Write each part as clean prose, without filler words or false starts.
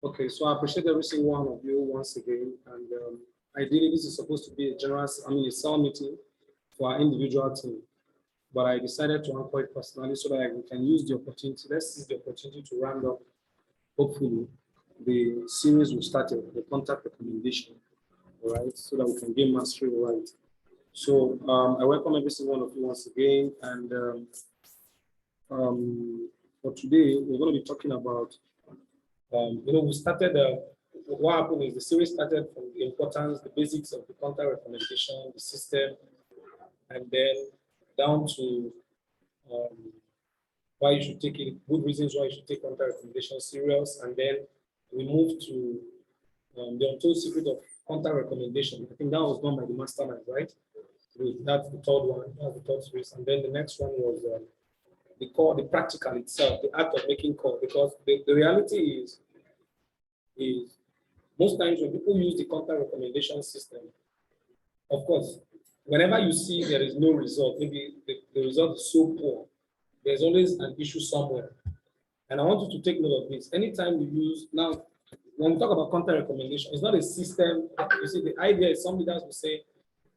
Okay, so I appreciate every single one of you once again. And ideally, this is supposed to be a general, a cell meeting for our individual team. But I decided to anchor it personally so that we can use the opportunity. Let's use the opportunity to round up, hopefully, the series we started, the contact recommendation, all right, so that we can gain mastery, right? So I welcome every single one of you once again. And for today, we're going to be talking about, we started, what happened is the series started from the importance, the basics of the contact recommendation, the system, and then down to why you should take it, good reasons why you should take contact recommendation serious, and then we move to the untold secret of contact recommendation. I think that was done by the mastermind, right? That's the third one, that's the third series, and then the next one was the call, the practical itself, the act of making call, because the reality is most times when people use the contact recommendation system, of course, whenever you see there is no result, maybe the result is so poor, there's always an issue somewhere. And I want you to take note of this. Anytime you use, now, when we talk about contact recommendation, it's not a system. You see, the idea is somebody else will say,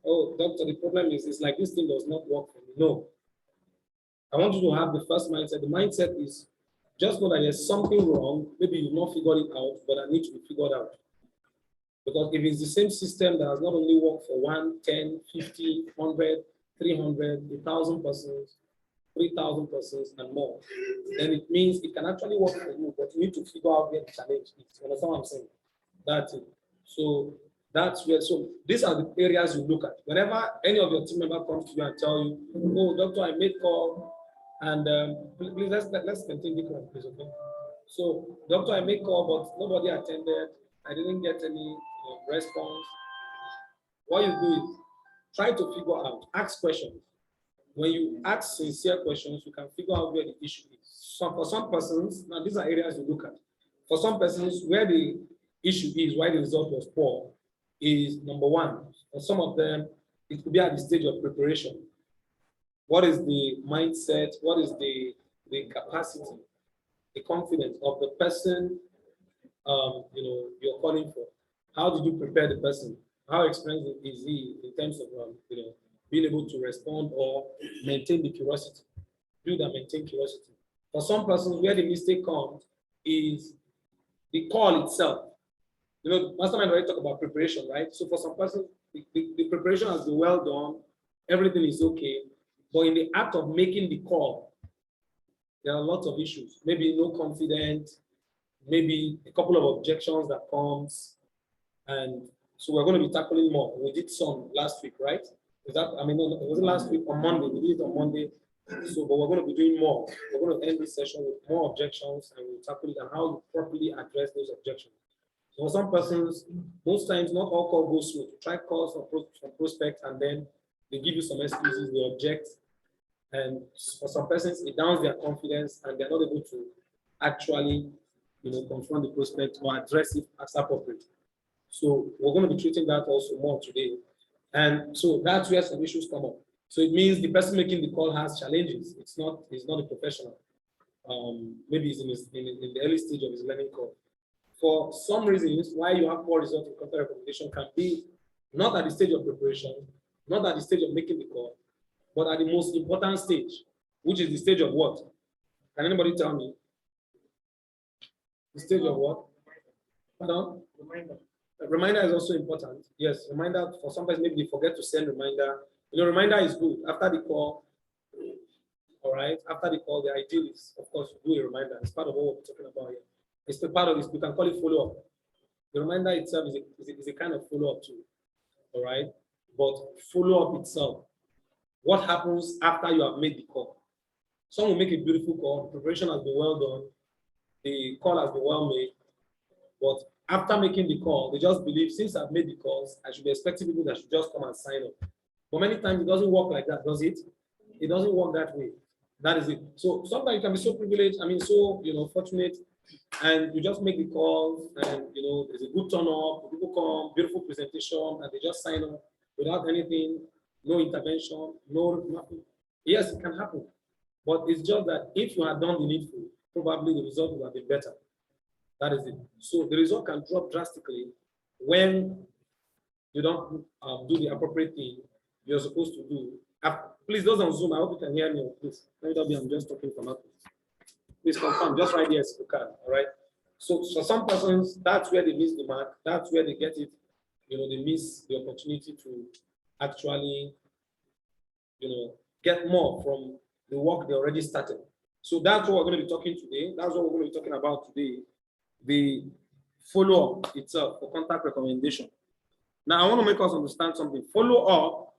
oh, doctor, the problem is it's like this thing does not work for me. No. I want you to have the first mindset. The mindset is just know that there's something wrong. Maybe you've not figured it out, but I need to be figured out. Because if it's the same system that has not only worked for 1, 10, 50, 100, 300, 1,000 persons, 3,000 persons, and more, then it means it can actually work for you, but you need to figure out where the challenge is. You understand what I'm saying? That's it. So that's where, so these are the areas you look at. Whenever any of your team member comes to you and tell you, oh, doctor, I made call, and please let's continue the call, please, okay? So, doctor, I made call, but nobody attended. I didn't get any response. What you do is try to figure out, ask questions. When you ask sincere questions, you can figure out where the issue is. So for some persons, now these are areas you look at. For some persons, where the issue is, why the result was poor, is number one. For some of them, it could be at the stage of preparation. What is the mindset? What is the capacity, the confidence of the person you're calling for? How did you prepare the person? How experienced is he in terms of being able to respond or maintain the curiosity? Build and maintain curiosity. For some persons, where the mistake comes is the call itself. Mastermind already talk about preparation, right? So for some persons, the preparation has been well done, everything is okay, but in the act of making the call, there are lots of issues. Maybe no confidence, maybe a couple of objections that comes, and so we're going to be tackling more. We did some last week, right? Is that, no, it wasn't last week, on Monday. We did it on Monday. So, but we're going to be doing more. We're going to end this session with more objections, and we'll tackle it and how you properly address those objections. So for some persons, most times not all call goes through. You try calls from prospects, and then they give you some excuses, they object. And for some persons, it downs their confidence, and they're not able to actually confront the prospect or address it as appropriate. So we're going to be treating that also more today. And so that's where some issues come up. So it means the person making the call has challenges. He's not a professional. Maybe he's in the early stage of his learning curve. For some reasons, why you have poor results in contact recommendation can be not at the stage of preparation, not at the stage of making the call, but at the most important stage, which is the stage of what? Can anybody tell me? The stage of what? Pardon? Reminder. A reminder is also important. Yes, reminder, for some people, maybe they forget to send reminder. Reminder is good. After the call, all right, after the call, the ideal is, of course, do a reminder. It's part of what we're talking about here. It's the part of this, we can call it follow-up. The reminder itself is a kind of follow-up too, all right? But follow-up itself, what happens after you have made the call? Some will make a beautiful call, the preparation has been well done, the call has been well made, but after making the call, they just believe, since I've made the calls, I should be expecting people that should just come and sign up. But many times it doesn't work like that, does it? It doesn't work that way. That is it. So sometimes you can be so privileged, so fortunate, and you just make the calls, and there's a good turn up, people come, beautiful presentation, and they just sign up without anything, no intervention, no nothing. Yes, it can happen. But it's just that if you had done the needful, probably the result would have been better. That is it. So the result can drop drastically when you don't do the appropriate thing you're supposed to do. Please, those on Zoom, I hope you can hear me. Please, let me be. I'm just talking from up. Please confirm. Just write yes, you can. All right. So for some persons, that's where they miss the mark. That's where they get it. They miss the opportunity to actually, get more from the work they already started. So that's what we're going to be talking today. That's what we're going to be talking about today. The follow-up itself for contact recommendation. Now, I want to make us understand something. Follow-up,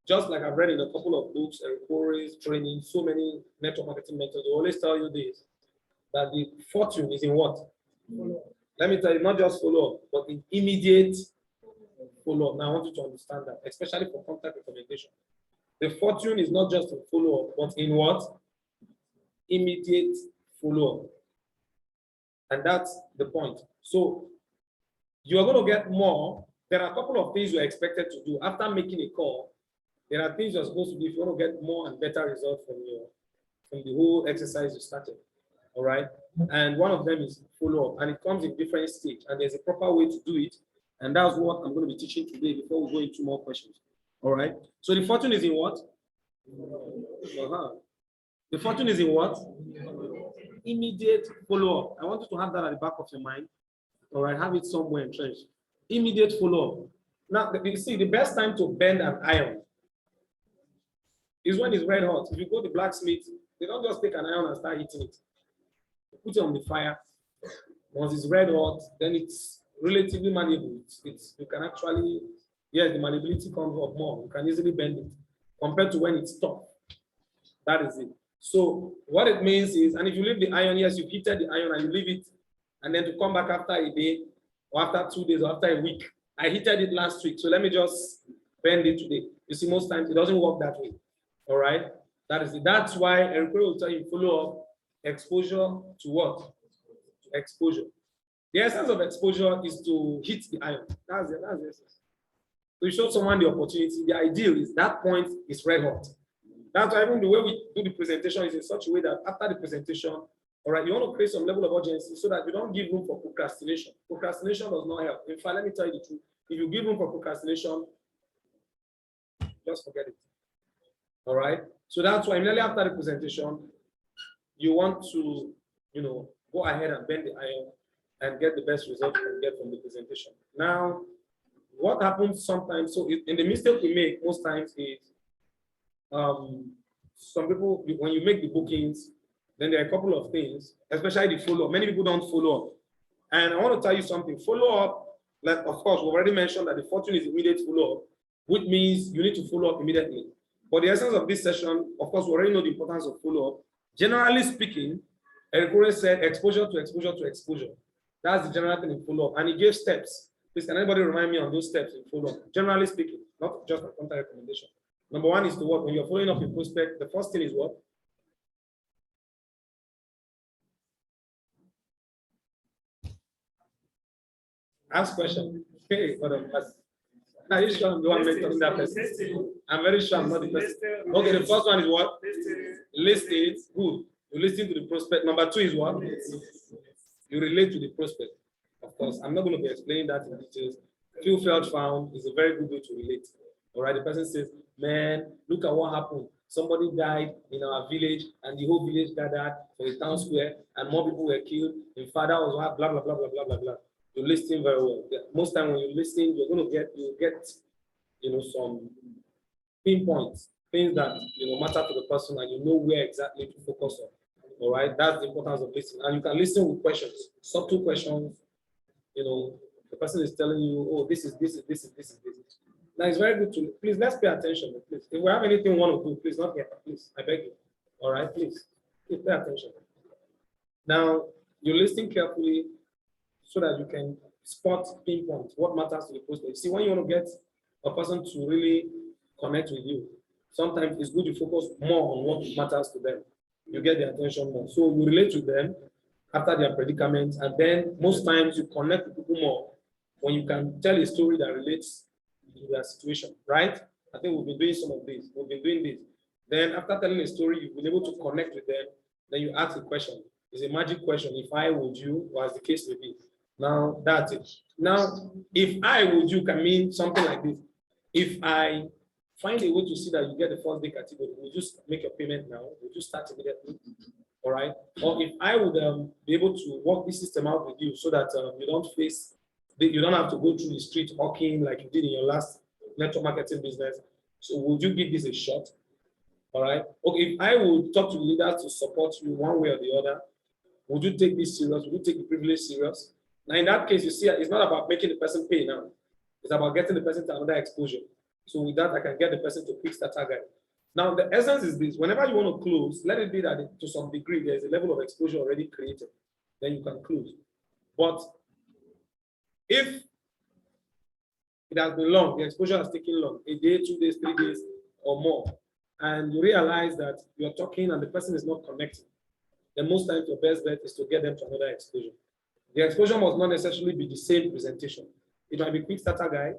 just like I've read in a couple of books, queries, training, so many network marketing methods, they always tell you this, that the fortune is in what? Follow-up. Let me tell you, not just follow-up, but in immediate follow-up. Now, I want you to understand that, especially for contact recommendation. The fortune is not just in follow-up, but in what? Immediate follow-up. And that's the point. So you are going to get more. There are a couple of things you're expected to do. After making a call, there are things you're supposed to do if you want to get more and better results from the whole exercise you started. All right. And one of them is follow-up. And it comes in different stages. And there's a proper way to do it. And that's what I'm going to be teaching today before we go into more questions. All right. So the fortune is in what? The fortune is in what? Immediate follow-up. I want you to have that at the back of your mind. All right. Have it somewhere entrenched. Immediate follow-up. Now, you see, the best time to bend an iron is when it's red hot. If you go to blacksmith, they don't just take an iron and start hitting it. They put it on the fire. Once it's red hot, then it's relatively malleable. You can actually, the malleability comes up more. You can easily bend it compared to when it's tough. That is it. So what it means is, and if you leave the iron, yes, you've heated the iron and you leave it, and then to come back after a day, or after 2 days, or after a week. I heated it last week, so let me just bend it today. You see, most times it doesn't work that way. All right? That is it. That's why Eric will tell you follow up exposure to what? To exposure. The essence of exposure is to hit the iron. That's the essence. So you show someone the opportunity. The ideal is that point is red hot. That's why even the way we do the presentation is in such a way that after the presentation, all right, you want to create some level of urgency so that you don't give room for procrastination. Procrastination does not help. In fact, let me tell you the truth. If you give room for procrastination, just forget it. All right. So that's why immediately after the presentation, you want to, go ahead and bend the iron and get the best result you can get from the presentation. Now, what happens sometimes? So in the mistake we make most times is some people, when you make the bookings, then there are a couple of things, especially the follow-up. Many people don't follow up. And I want to tell you something. Follow-up, like, of course, we already mentioned that the fortune is immediate follow-up, which means you need to follow up immediately. But the essence of this session, of course, we already know the importance of follow-up. Generally speaking, Eric said exposure to exposure to exposure. That's the general thing in follow-up. And he gave steps. Please, can anybody remind me on those steps in follow-up? Generally speaking, not just a contact recommendation. Number one is to what? When you're following up a prospect, the first thing is what? Ask question. Hey, now you sure I'm the one mentoring that person? I'm very sure I'm not the person. Okay, the first one is what? Listen. Good. You listen to the prospect. Number two is what? You relate to the prospect. Of course, I'm not going to be explaining that in details. Feel felt found is a very good way to relate. All right, the person says, man, look at what happened. Somebody died in our village, and the whole village gathered for a town square, and more people were killed. In father was blah blah blah blah blah blah blah. You listen very well. Most time when you listen, you're going to get some pinpoints, things that matter to the person, and you know where exactly to focus on. All right, that's the importance of listening, and you can listen with questions, subtle questions. The person is telling you, oh, this is. Now it's very good to please let's pay attention. Please, if we have anything we want to do, please not here. Please, I beg you. All right, please pay attention. Now you listen carefully so that you can spot pinpoint what matters to the prospect. See, when you want to get a person to really connect with you, sometimes it's good to focus more on what matters to them. You get their attention more. So you relate to them after their predicament, and then most times you connect with people more when you can tell a story that relates to their situation, right? I think we've been doing some of this. We've been doing this. Then after telling a story, you've been able to connect with them. Then you ask a question. It's a magic question. If I would you, or as the case may be. Now that's it. Now, if I would you can mean something like this. If I find a way to see that you get the first day category, we'll just make your payment now. We'll just start immediately. All right. Or if I would be able to work this system out with you so that you don't face, you don't have to go through the street hawking like you did in your last network marketing business. So would you give this a shot? All right. Okay. If I would talk to leaders to support you one way or the other, would you take this serious? Would you take the privilege serious? Now, in that case, you see, it's not about making the person pay now. It's about getting the person to another exposure. So with that, I can get the person to quick starter guide. Now, the essence is this. Whenever you want to close, let it be that to some degree, there's a level of exposure already created. Then you can close. But if it has been long, the exposure has taken long, a day, 2 days, 3 days, or more, and you realize that you're talking and the person is not connecting, then most times your best bet is to get them to another exposure. The exposure must not necessarily be the same presentation. It might be quick starter guide.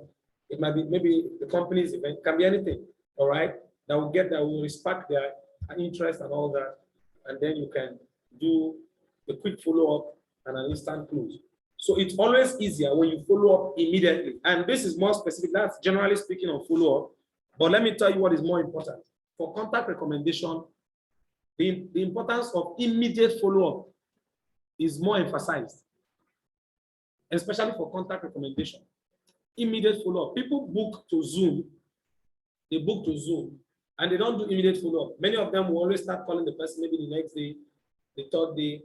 It might be maybe the company's event. It can be anything, all right? That will spark their interest and all that. And then you can do the quick follow-up and an instant close. So it's always easier when you follow up immediately. And this is more specific. That's generally speaking on follow-up. But let me tell you what is more important. For contact recommendation, the importance of immediate follow-up is more emphasized, especially for contact recommendation. Immediate follow-up. People book to Zoom, and they don't do immediate follow-up. Many of them will always start calling the person maybe the next day, the third day.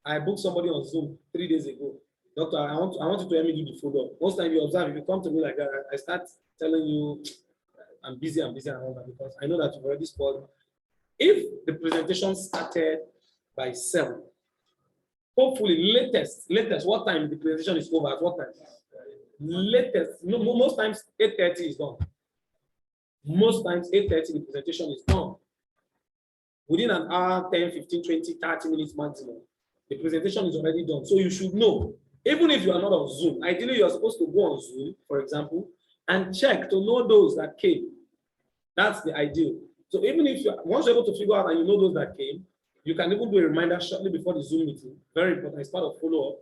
I booked somebody on Zoom 3 days ago. Doctor, I want you to help me do the follow-up. Most time you observe, if you come to me like that, I start telling you, I'm busy and all that, because I know that you've already spoiled. If the presentation started by 7, hopefully latest, what time the presentation is over, at what time? Latest, no, most times 8:30 is done. Most times 8:30 the presentation is done. Within an hour, 10, 15, 20, 30 minutes maximum, the presentation is already done. So you should know, even if you are not on Zoom, ideally you are supposed to go on Zoom, for example, and check to know those that came. That's the ideal. So even if once you're able to figure out and you know those that came, you can even do a reminder shortly before the Zoom meeting. Very important. It's part of follow-up.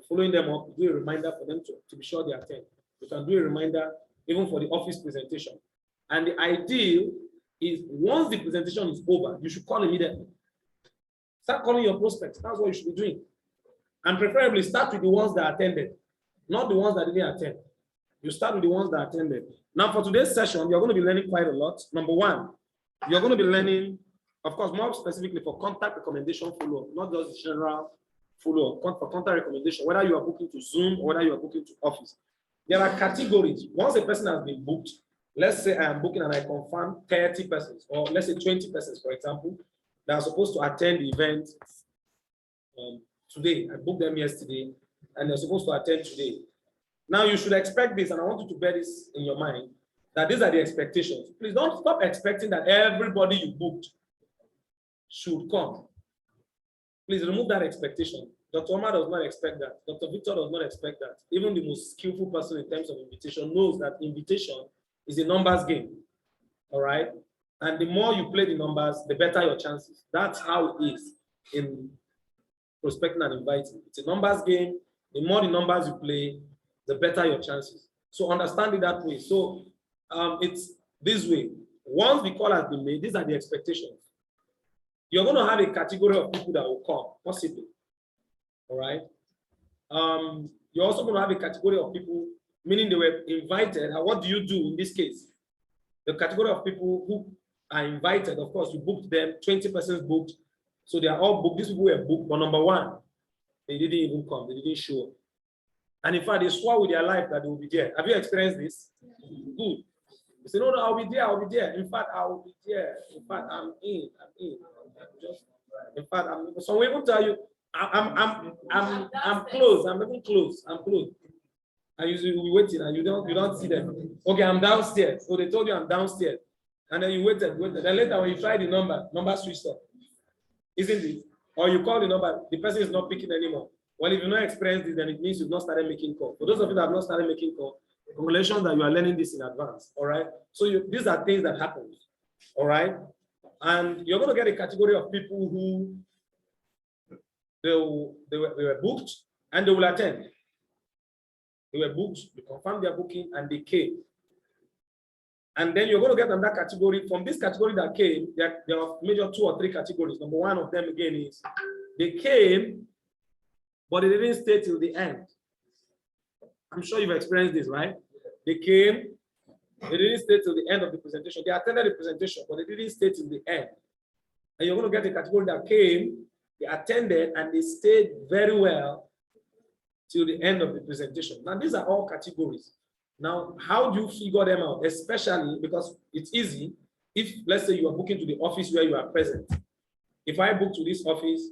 Following them up, do a reminder for them to be sure they attend. You can do a reminder even for the office presentation. And the ideal is once the presentation is over, you should call immediately. Start calling your prospects. That's what you should be doing. And preferably start with the ones that attended, not the ones that didn't attend. You start with the ones that attended. Now for today's session, you're going to be learning quite a lot. Number one, you're going to be learning, of course, more specifically for contact recommendation follow-up, not just general follow-up, for contact recommendation, whether you are booking to Zoom or whether you are booking to office. There are categories. Once a person has been booked, let's say I am booking and I confirm 30 persons, or let's say 20 persons, for example, that are supposed to attend the event today. I booked them yesterday, and they're supposed to attend today. Now you should expect this, and I want you to bear this in your mind, that these are the expectations. Please don't stop expecting that everybody you booked should come. Please remove that expectation. Dr. Omar does not expect that. Dr. Victor does not expect that. Even the most skillful person in terms of invitation knows that invitation is a numbers game. All right? And the more you play the numbers, the better your chances. That's how it is in prospecting and inviting. It's a numbers game. The more the numbers you play, the better your chances. So understand it that way. So it's this way. Once the call has been made, these are the expectations. You're going to have a category of people that will come, possibly. All right. You're also going to have a category of people, meaning they were invited. And what do you do in this case? The category of people who are invited, of course, you booked them, 20 persons booked. So they are all booked. These people were booked, but number one, they didn't even come, they didn't show up. And in fact, they swore with their life that they will be there. Have you experienced this? Good. You say, no, I'll be there, I'll be there. In fact, I'll be there. In fact, I'm in. In fact, some people tell you, I'm close, I'm even close, I'm close. And you will be waiting and you don't see them. Okay, I'm downstairs. So they told you I'm downstairs. And then you waited. Then later when you try the number switched off. Isn't it? Or you call the number, the person is not picking anymore. Well, if you've not experienced this, then it means you've not started making calls. For those of you that have not started making calls, congratulations that you are learning this in advance. All right. So these are things that happen. All right. And you're going to get a category of people who they were booked and they will attend. They were booked, they confirmed their booking, and they came. And then you're going to get another category. From this category that came, there are major 2 or 3 categories. Number one of them again is they came, but they didn't stay till the end. I'm sure you've experienced this, right? They came, they didn't stay till the end of the presentation. They attended the presentation, but they didn't stay till the end. And you're going to get a category that came, they attended, and they stayed very well till the end of the presentation. Now, these are all categories. Now, how do you figure them out? Especially because it's easy if, let's say, you are booking to the office where you are present. If I book to this office,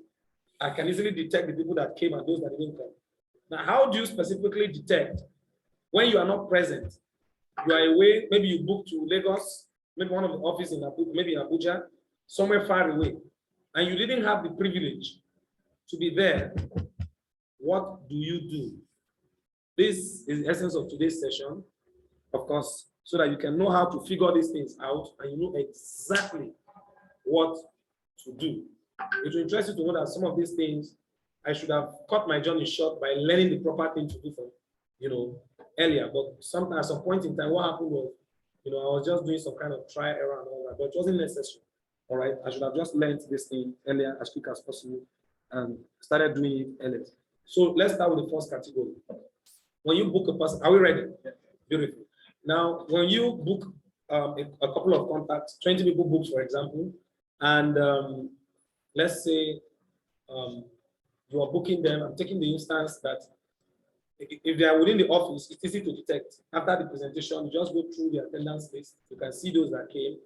I can easily detect the people that came and those that didn't come. Now, how do you specifically detect when you are not present? You are away, maybe you book to Lagos, maybe one of the offices in Abuja, maybe in Abuja, somewhere far away, and you didn't have the privilege to be there. What do you do? This is the essence of today's session, of course, so that you can know how to figure these things out and you know exactly what to do. It will interest you to know that some of these things, I should have cut my journey short by learning the proper thing to do for, earlier. But at some point in time, what happened was, I was just doing some kind of trial error and all that, but it wasn't necessary. All right, I should have just learned this thing earlier as quick as possible and started doing it earlier. So let's start with the first category. When you book a person, are we ready? Yeah. Beautiful. Now, when you book a couple of contacts, 20 people booked, for example, and let's say you are booking them, I'm taking the instance that if they are within the office, it's easy to detect. After the presentation, you just go through the attendance list, you can see those that came,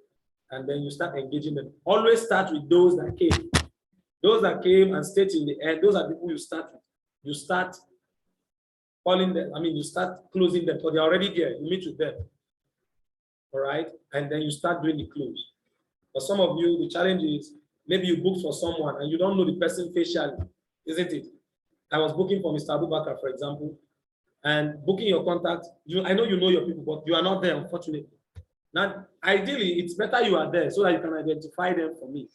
and then you start engaging them. Always start with those that came. Those that came and stayed till the end, those are the people you start with. You start calling them, you start closing them, because they're already there. You meet with them. All right? And then you start doing the close. For some of you, the challenge is maybe you book for someone and you don't know the person facially, isn't it? I was booking for Mr. Abubakar, for example, and booking your contact. I know you know your people, but you are not there, unfortunately. Now, ideally, it's better you are there so that you can identify them for me.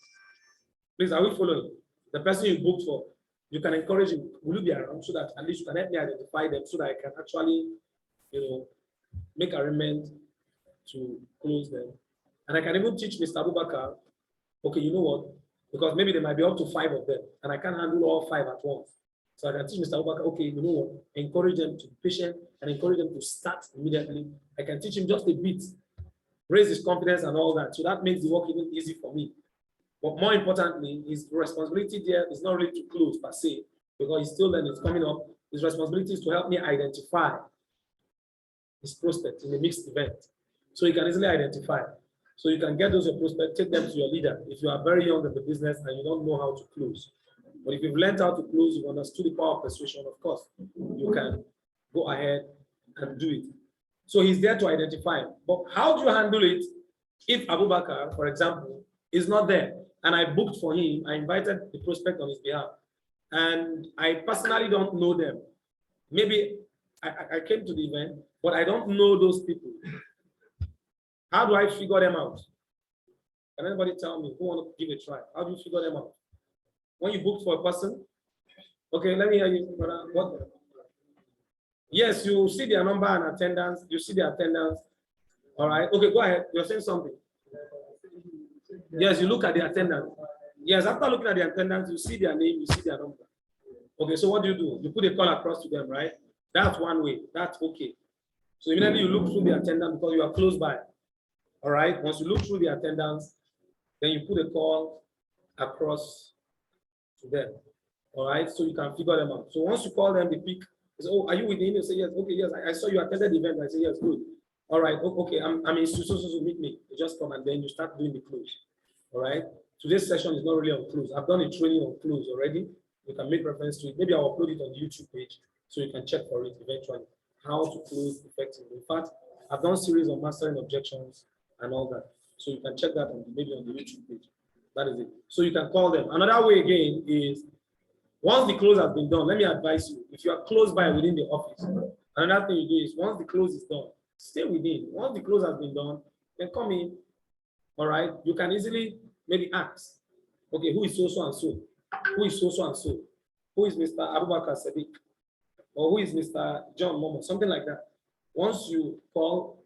Please, are we following? The person you booked for, you can encourage him, will you be around so that at least you can help me identify them so that I can actually, make arrangements to close them. And I can even teach Mr. Abubakar, okay, you know what? Because maybe there might be up to 5 of them, and I can't handle all 5 at once. So I can teach Mr. Abubakar, okay, you know what? Encourage them to be patient and encourage them to start immediately. I can teach him just a bit, raise his confidence and all that. So that makes the work even easy for me. But more importantly, his responsibility there is not really to close per se, because he's still learning, it's coming up. His responsibility is to help me identify his prospects in a mixed event. So you can easily identify. So you can get those your prospects, take them to your leader if you are very young in the business and you don't know how to close. But if you've learned how to close, you've understood the power of persuasion, of course, you can go ahead and do it. So he's there to identify. But how do you handle it if Abubakar, for example, is not there? And I booked for him, I invited the prospect on his behalf, and I personally don't know them. Maybe I came to the event, but I don't know those people. How do I figure them out? Can anybody tell me who want to give a try? How do you figure them out? When you booked for a person, okay, let me hear you. What? Yes, you see their number and attendance. You see their attendance. All right. Okay, go ahead. You're saying something. Yes, you look at the attendance. Yes, after looking at the attendance, you see their name, you see their number. Okay, so what do? You put a call across to them, right? That's one way. That's okay. So immediately you look through the attendance because you are close by. All right. Once you look through the attendance, then you put a call across to them. All right. So you can figure them out. So once you call them, they pick. Say, oh, are you within? You say yes. Okay, yes. I saw you attended the event. I say yes. Good. All right. Okay. I'm in so meet me. You just come and then you start doing the close. All right. Today's session is not really on close. I've done a training on close already. You can make reference to it. Maybe I'll upload it on the YouTube page so you can check for it eventually. How to close effectively. In fact, I've done series on mastering objections and all that. So you can check that maybe on the YouTube page. That is it. So you can call them. Another way again is once the close has been done, let me advise you. If you are close by within the office, another thing you do is once the close is done, stay within. Once the close has been done, then come in. All right. You can easily maybe ask, okay, who is so and so? Who is so and so? who is Mr. Abubakar Sadiq, or who is Mr. John Momo, something like that. Once you call,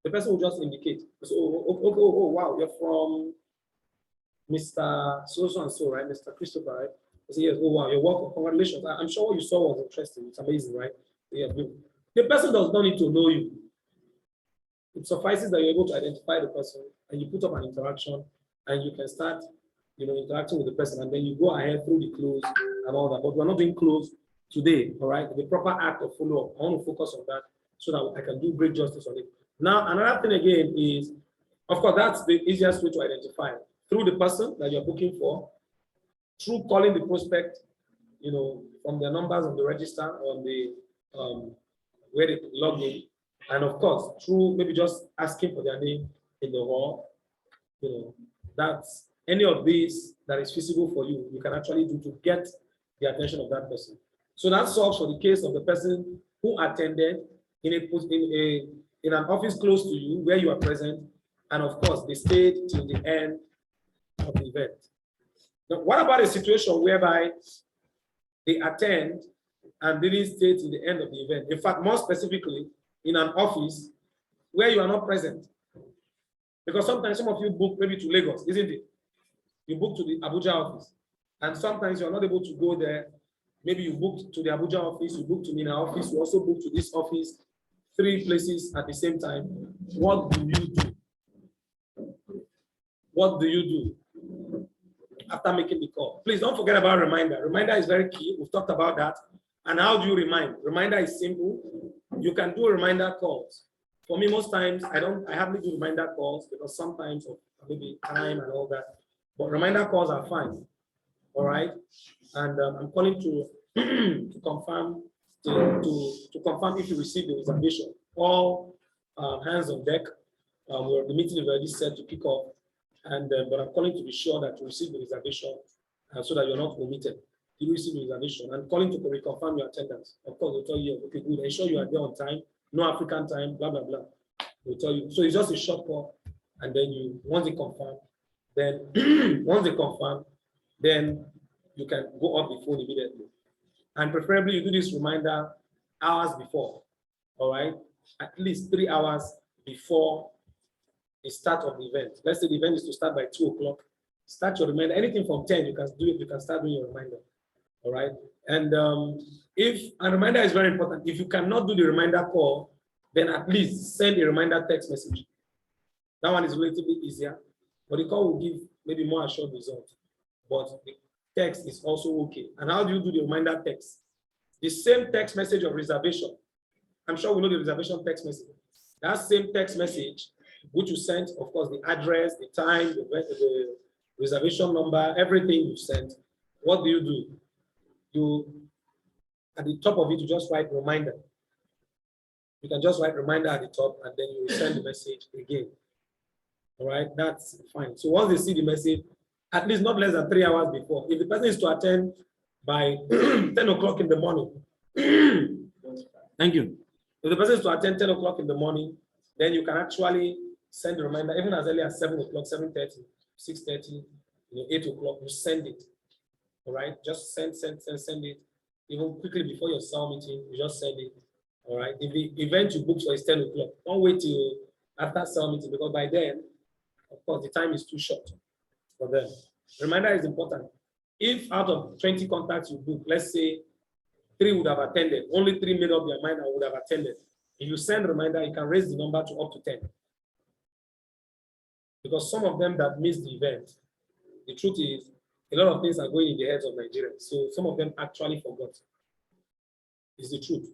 the person will just indicate. So, oh, wow, you're from Mr. So and so, right? Mr. Christopher, right? I say, yes, oh, wow, you're welcome. Congratulations. I'm sure what you saw was interesting. It's amazing, right? Yeah, the person does not need to know you. It suffices that you're able to identify the person and you put up an interaction and you can start, interacting with the person, and then you go ahead through the close and all that. But we're not doing close today, all right? The proper act of follow-up. I want to focus on that so that I can do great justice on it. Now, another thing again is, of course, that's the easiest way to identify through the person that you're booking for, through calling the prospect, from their numbers on the register, on the where they log in, and of course, through maybe just asking for their name in the hall. That's any of these that is feasible for you, you can actually do to get the attention of that person. So that solves for the case of the person who attended in an office close to you where you are present, and of course, they stayed till the end of the event. Now, what about a situation whereby they attend and didn't stay till the end of the event? In fact, more specifically, in an office where you are not present. Because sometimes some of you book maybe to Lagos, isn't it? You book to the Abuja office. And sometimes you're not able to go there. Maybe you booked to the Abuja office, you booked to Mina office, you also booked to this office, 3 places at the same time. What do you do? What do you do after making the call? Please don't forget about reminder. Reminder is very key. We've talked about that. And how do you remind? Reminder is simple. You can do reminder calls. For me, most times I hardly do reminder calls because sometimes of maybe time and all that. But reminder calls are fine. All right. And I'm calling to confirm to confirm if you received the reservation. All hands on deck. The meeting is already set to kick off. And but I'm calling to be sure that you receive the reservation so that you're not omitted. You receive the reservation and calling to reconfirm your attendance. Of course, they'll tell you, okay, good, ensure you are there on time, no African time, blah, blah, blah. They'll tell you. So it's just a short call. And then once they confirm, then you can go off the phone immediately. And preferably you do this reminder hours before, all right? At least 3 hours before the start of the event. Let's say the event is to start by 2 o'clock. Start your reminder. Anything from 10, you can do it. You can start doing your reminder. All right. And if a reminder is very important, if you cannot do the reminder call, then at least send a reminder text message. That one is relatively easier, but the call will give maybe more assured results. But the text is also okay. And how do you do the reminder text? The same text message of reservation. I'm sure we know the reservation text message. That same text message, which you sent, of course, the address, the time, the reservation number, everything you sent. What do? You, at the top of it, you just write reminder. You can just write reminder at the top, and then you will send the message again. All right, that's fine. So once they see the message, at least not less than 3 hours before. If the person is to attend by 10 o'clock in the morning, thank you. If the person is to attend 10 o'clock in the morning, then you can actually send a reminder even as early as 7 o'clock, 7:30, 6:30, 8 o'clock, you send it. All right, just send it. Even quickly before your cell meeting, you just send it. All right, if the event you booked for is 10 o'clock, don't wait till after cell meeting because by then, of course, the time is too short for them. Reminder is important. If out of 20 contacts you book, let's say 3 would have attended, only 3 made up their mind and would have attended. If you send a reminder, you can raise the number to up to 10. Because some of them that missed the event, the truth is, a lot of things are going in the heads of Nigerians. So some of them actually forgot. It's the truth.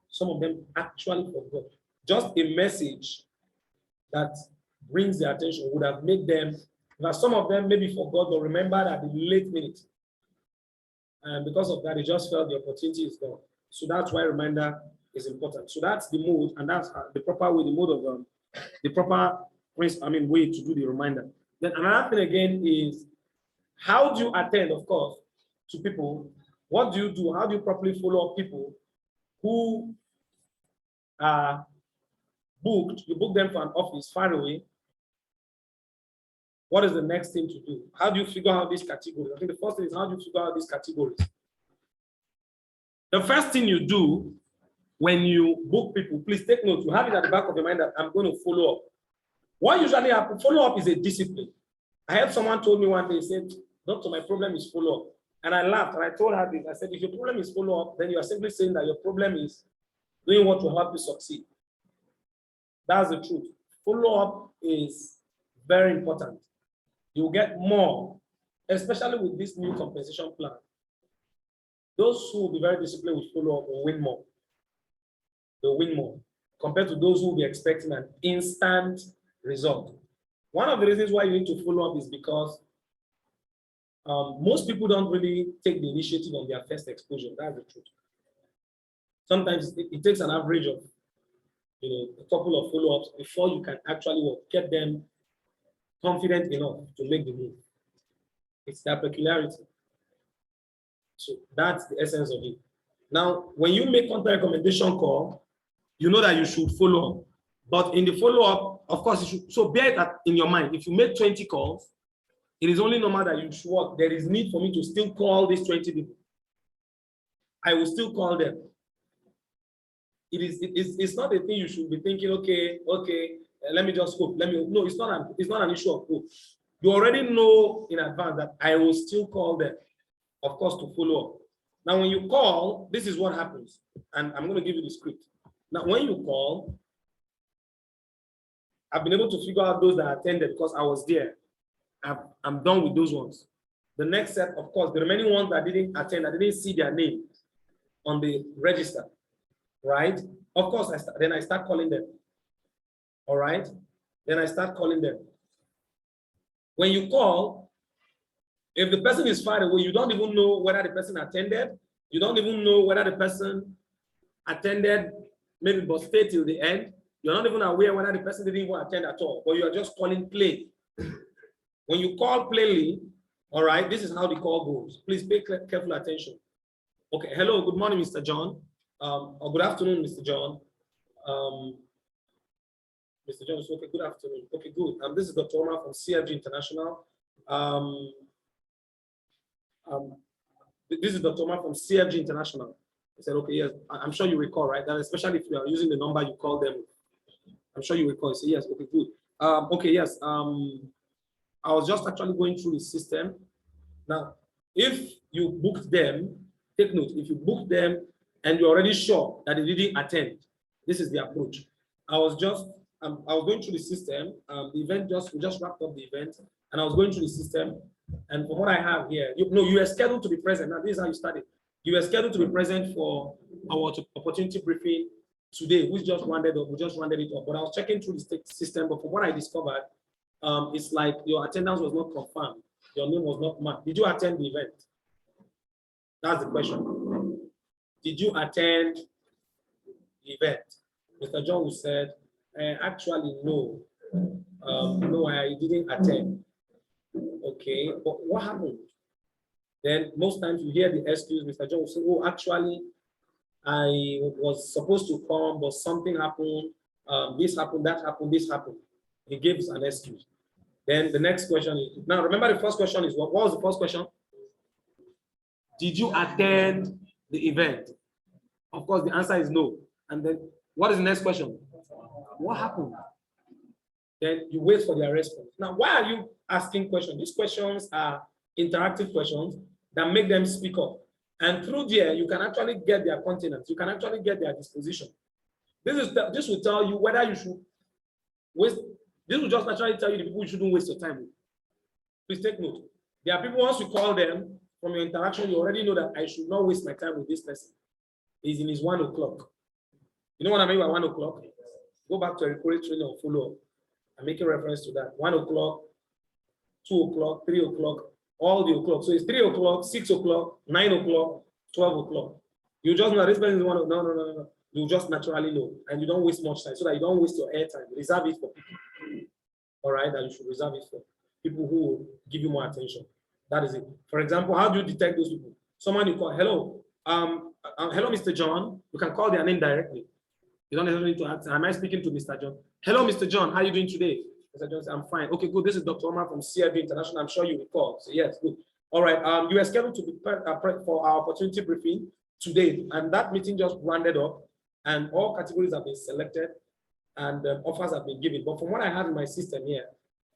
Some of them actually forgot. Just a message that brings their attention would have made them, now some of them maybe forgot or remembered at the late minute. And because of that, they just felt the opportunity is gone. So that's why reminder is important. So that's the mode, and that's the proper way, the mode of the proper way to do the reminder. Then another thing again is, how do you attend, of course, to people? What do you do? How do you properly follow up people who are booked? You book them for an office far away. What is the next thing to do? How do you figure out these categories? I think the first thing is, how do you figure out these categories? The first thing you do when you book people, please take note. You have it at the back of your mind that I'm going to follow up. What usually happens, follow up is a discipline. I had someone told me one day, he said, Doctor, my problem is follow up. And I laughed and I told her this. I said, if your problem is follow up, then you are simply saying that your problem is doing what will help you succeed. That's the truth. Follow up is very important. You'll get more, especially with this new compensation plan. Those who will be very disciplined with follow up will win more. They'll win more compared to those who will be expecting an instant result. One of the reasons why you need to follow up is because most people don't really take the initiative on their first exposure. That's the truth. Sometimes it takes an average of a couple of follow-ups before you can actually get them confident enough to make the move. It's their peculiarity. So that's the essence of it. Now, when you make counter recommendation call, you know that you should follow up. But in the follow-up, of course, you should, so bear that in your mind. If you make 20 calls, it is only normal that you should work. There is need for me to still call these 20 people. I will still call them. It's not a thing you should be thinking, okay, let me just hope. No, it's not an issue of hope. You already know in advance that I will still call them, of course, to follow up. Now, when you call, this is what happens. And I'm going to give you the script. Now, when you call, I've been able to figure out those that attended because I was there. I'm done with those ones. The next set, of course, the remaining ones that didn't attend, I didn't see their name on the register, right? Of course, then I start calling them. All right? Then I start calling them. When you call, if the person is far away, you don't even know whether the person attended. You don't even know whether the person attended, maybe but stayed till the end. You're not even aware whether the person didn't even attend at all, but you are just calling play. When you call plainly, all right, this is how the call goes. Please pay careful attention. Okay, hello, good morning, Mr. John. Or good afternoon, Mr. John. Mr. John, okay, good afternoon. Okay, good. This is Dr. Omar from CFG International. This is Dr. Omar from CFG International. I said, okay, yes, I'm sure you recall, right? That especially if you are using the number you call them, I'm sure you recall. Say, yes, okay, good. Okay, yes. I was just actually going through the system. Now, if you booked them, take note, if you booked them and you're already sure that they didn't attend, this is the approach. I was going through the system. The event we just wrapped up the event, and I was going through the system. And from what I have here, you were scheduled to be present. Now, this is how you started. You were scheduled to be present for our opportunity briefing today. We just rounded it up. But I was checking through the system. But from what I discovered, it's like your attendance was not confirmed. Your name was not marked. Did you attend the event? That's the question. Did you attend the event? Mr. John said, actually, no. No, I didn't attend. Okay, but what happened? Then most times you hear the excuse, Mr. John will say, oh, actually, I was supposed to come, but something happened. This happened, that happened, this happened. He gives an excuse. Then the next question is, now remember the first question is, what was the first question? Did you attend the event? Of course, the answer is no. And then what is the next question? What happened? Then you wait for their response. Now, why are you asking questions? These questions are interactive questions that make them speak up. And through there, you can actually get their continence. You can actually get their disposition. This will tell you whether you should waste. This will just naturally tell you the people you shouldn't waste your time with. Please take note. There are people, once you call them, from your interaction, you already know that I should not waste my time with this person. He's in his 1 o'clock. You know what I mean by 1 o'clock? Go back to a recorded training or follow-up. I'm making reference to that. 1 o'clock, 2 o'clock, 3 o'clock, all the o'clock. So it's 3 o'clock, 6 o'clock, 9 o'clock, 12 o'clock. You just know this person is 1 o'clock. No. You just naturally know. And you don't waste much time so that you don't waste your airtime. Reserve it for people. All right, that you should reserve it for people who will give you more attention. That is it. For example, how do you detect those people? Someone you call, hello, hello, Mr. John. You can call their name directly. You don't necessarily need to ask, am I speaking to Mr. John? Hello, Mr. John, how are you doing today? Mr. John said, I'm fine. Okay, good. This is Dr. Omar from CFG International. I'm sure you recall. So yes, good. All right. You are scheduled to be for our opportunity briefing today, and that meeting just rounded up, and all categories have been selected, and offers have been given. But from what I have in my system here,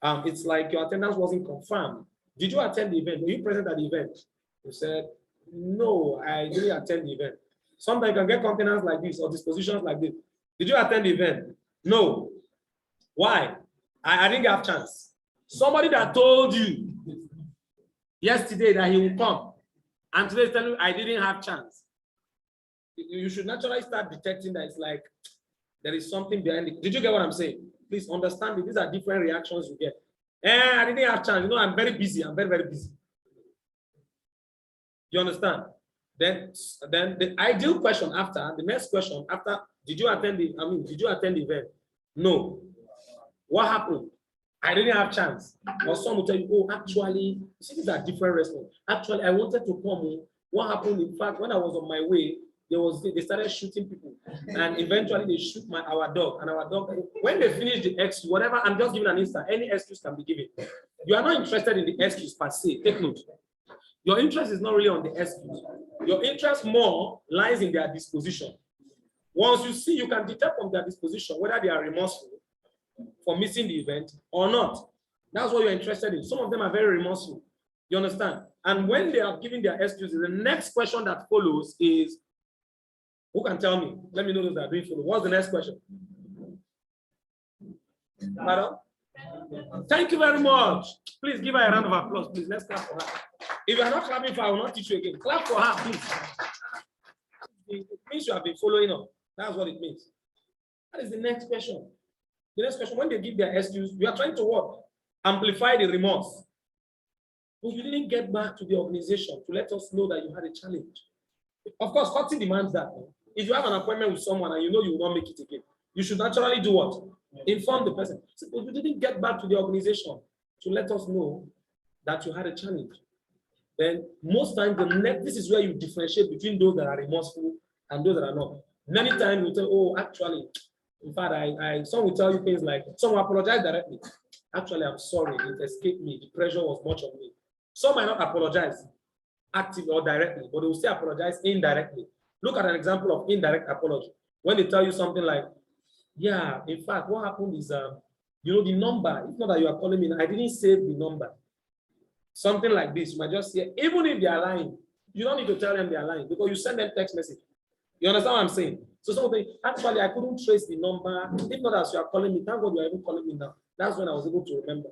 it's like your attendance wasn't confirmed. Did you attend the event? Were you present at the event? You said, no, I didn't attend the event. Sometimes you can get containers like this or dispositions like this. Did you attend the event? No. Why? I didn't have a chance. Somebody that told you yesterday that he will come, and today is telling you I didn't have chance. You should naturally start detecting that it's like there is something behind it. Did you get what I'm saying? Please understand it. These are different reactions you get. I didn't have chance. You know, I'm very busy. I'm very, very busy. You understand? Then the ideal question after, the next question after, did you attend the event? No. What happened? I didn't have chance. Or some will tell you, oh, actually, see, these are different responses. Actually, I wanted to come. What happened? In fact, when I was on my way, they started shooting people, and eventually they shoot our dog. And our dog, when they finish the excuse, whatever, I'm just giving an instance. Any excuse can be given. You are not interested in the excuse per se. Take note. Your interest is not really on the excuse. Your interest more lies in their disposition. Once you see, you can detect from their disposition whether they are remorseful for missing the event or not. That's what you're interested in. Some of them are very remorseful. You understand? And when they are giving their excuses, the next question that follows is, who can tell me? Let me know those that are doing follow. What's the next question? Madam? Thank you very much. Please give her a round of applause. Please, let's clap for her. If you are not clapping for her, I will not teach you again. Clap for her, please. It means you have been following up. That's what it means. That is the next question. The next question, when they give their excuse, you are trying to what? Amplify the remorse. But you didn't get back to the organization to let us know that you had a challenge. Of course, cutting demands that. If you have an appointment with someone and you know you will not make it again, you should naturally do what? Inform the person. But you didn't get back to the organization to let us know that you had a challenge. Then most times, this is where you differentiate between those that are remorseful and those that are not. Many times you tell, oh, actually, in fact, some will tell you things like, some will apologize directly. Actually, I'm sorry, it escaped me. The pressure was much on me. Some might not apologize actively or directly, but they will still apologize indirectly. Look at an example of indirect apology. When they tell you something like, yeah, in fact, what happened is, you know, the number, it's not that you are calling me, I didn't save the number. Something like this, you might just say, even if they are lying, you don't need to tell them they are lying because you send them text message. You understand what I'm saying? So something, actually, I couldn't trace the number. If not as you are calling me, thank God you are even calling me now. That's when I was able to remember.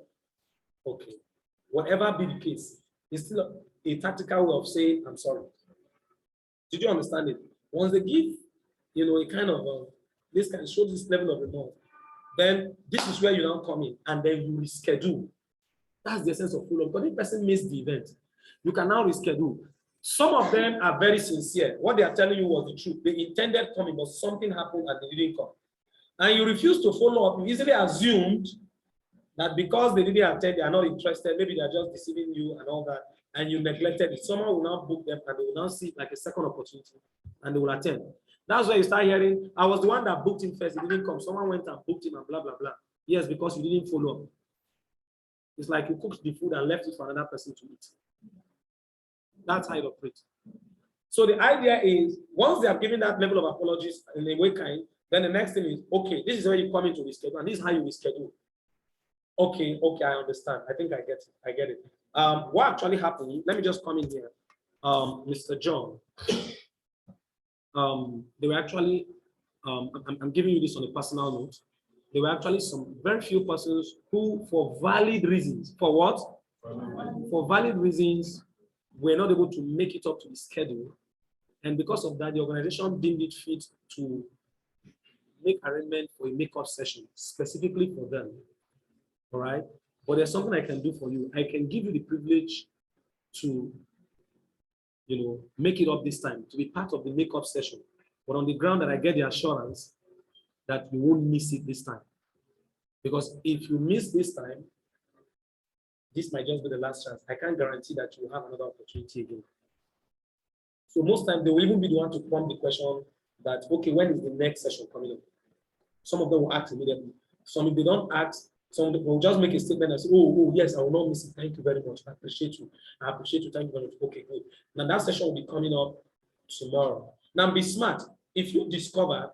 Okay. Whatever be the case, it's still a tactical way of saying, I'm sorry. Did you understand it? Once they give, you know, a kind of, this can show this level of remorse, then this is where you now come in and then you reschedule. That's the essence of follow-up. Because if person missed the event, you can now reschedule. Some of them are very sincere. What they are telling you was the truth. They intended coming, but something happened and they didn't come. And you refuse to follow up. You easily assumed that because they didn't attend, they are not interested. Maybe they are just deceiving you and all that. And you neglected it. Someone will now book them and they will now see it like a second opportunity and they will attend. That's why you start hearing, I was the one that booked him first. He didn't come. Someone went and booked him and blah, blah, blah. Yes, because you didn't follow up. It's like you cooked the food and left it for another person to eat. That's how it operates. So the idea is, once they have given that level of apologies in a way kind, then the next thing is, okay, this is where you come into reschedule, and this is how you reschedule. Okay, I understand. I think I get it. What actually happened, let me just come in here. Mr. John, they were actually, I'm giving you this on a personal note. There were actually some very few persons who, for valid reasons, for what? For valid reasons, were not able to make it up to the schedule. And because of that, the organization deemed it fit to make arrangement for a makeup session specifically for them. All right. But there's something I can do for you. I can give you the privilege to, you know, make it up this time, to be part of the makeup session. But on the ground that I get the assurance that you won't miss it this time. Because if you miss this time, this might just be the last chance. I can't guarantee that you will have another opportunity again. So most times they will even be the one to prompt the question that, okay, when is the next session coming up? Some of them will ask immediately. Some, if they don't ask, some will just make a statement and say, oh, yes, I will not miss it. Thank you very much. I appreciate you. I appreciate you. Thank you very much. Okay, good. Now that session will be coming up tomorrow. Now be smart. If you discover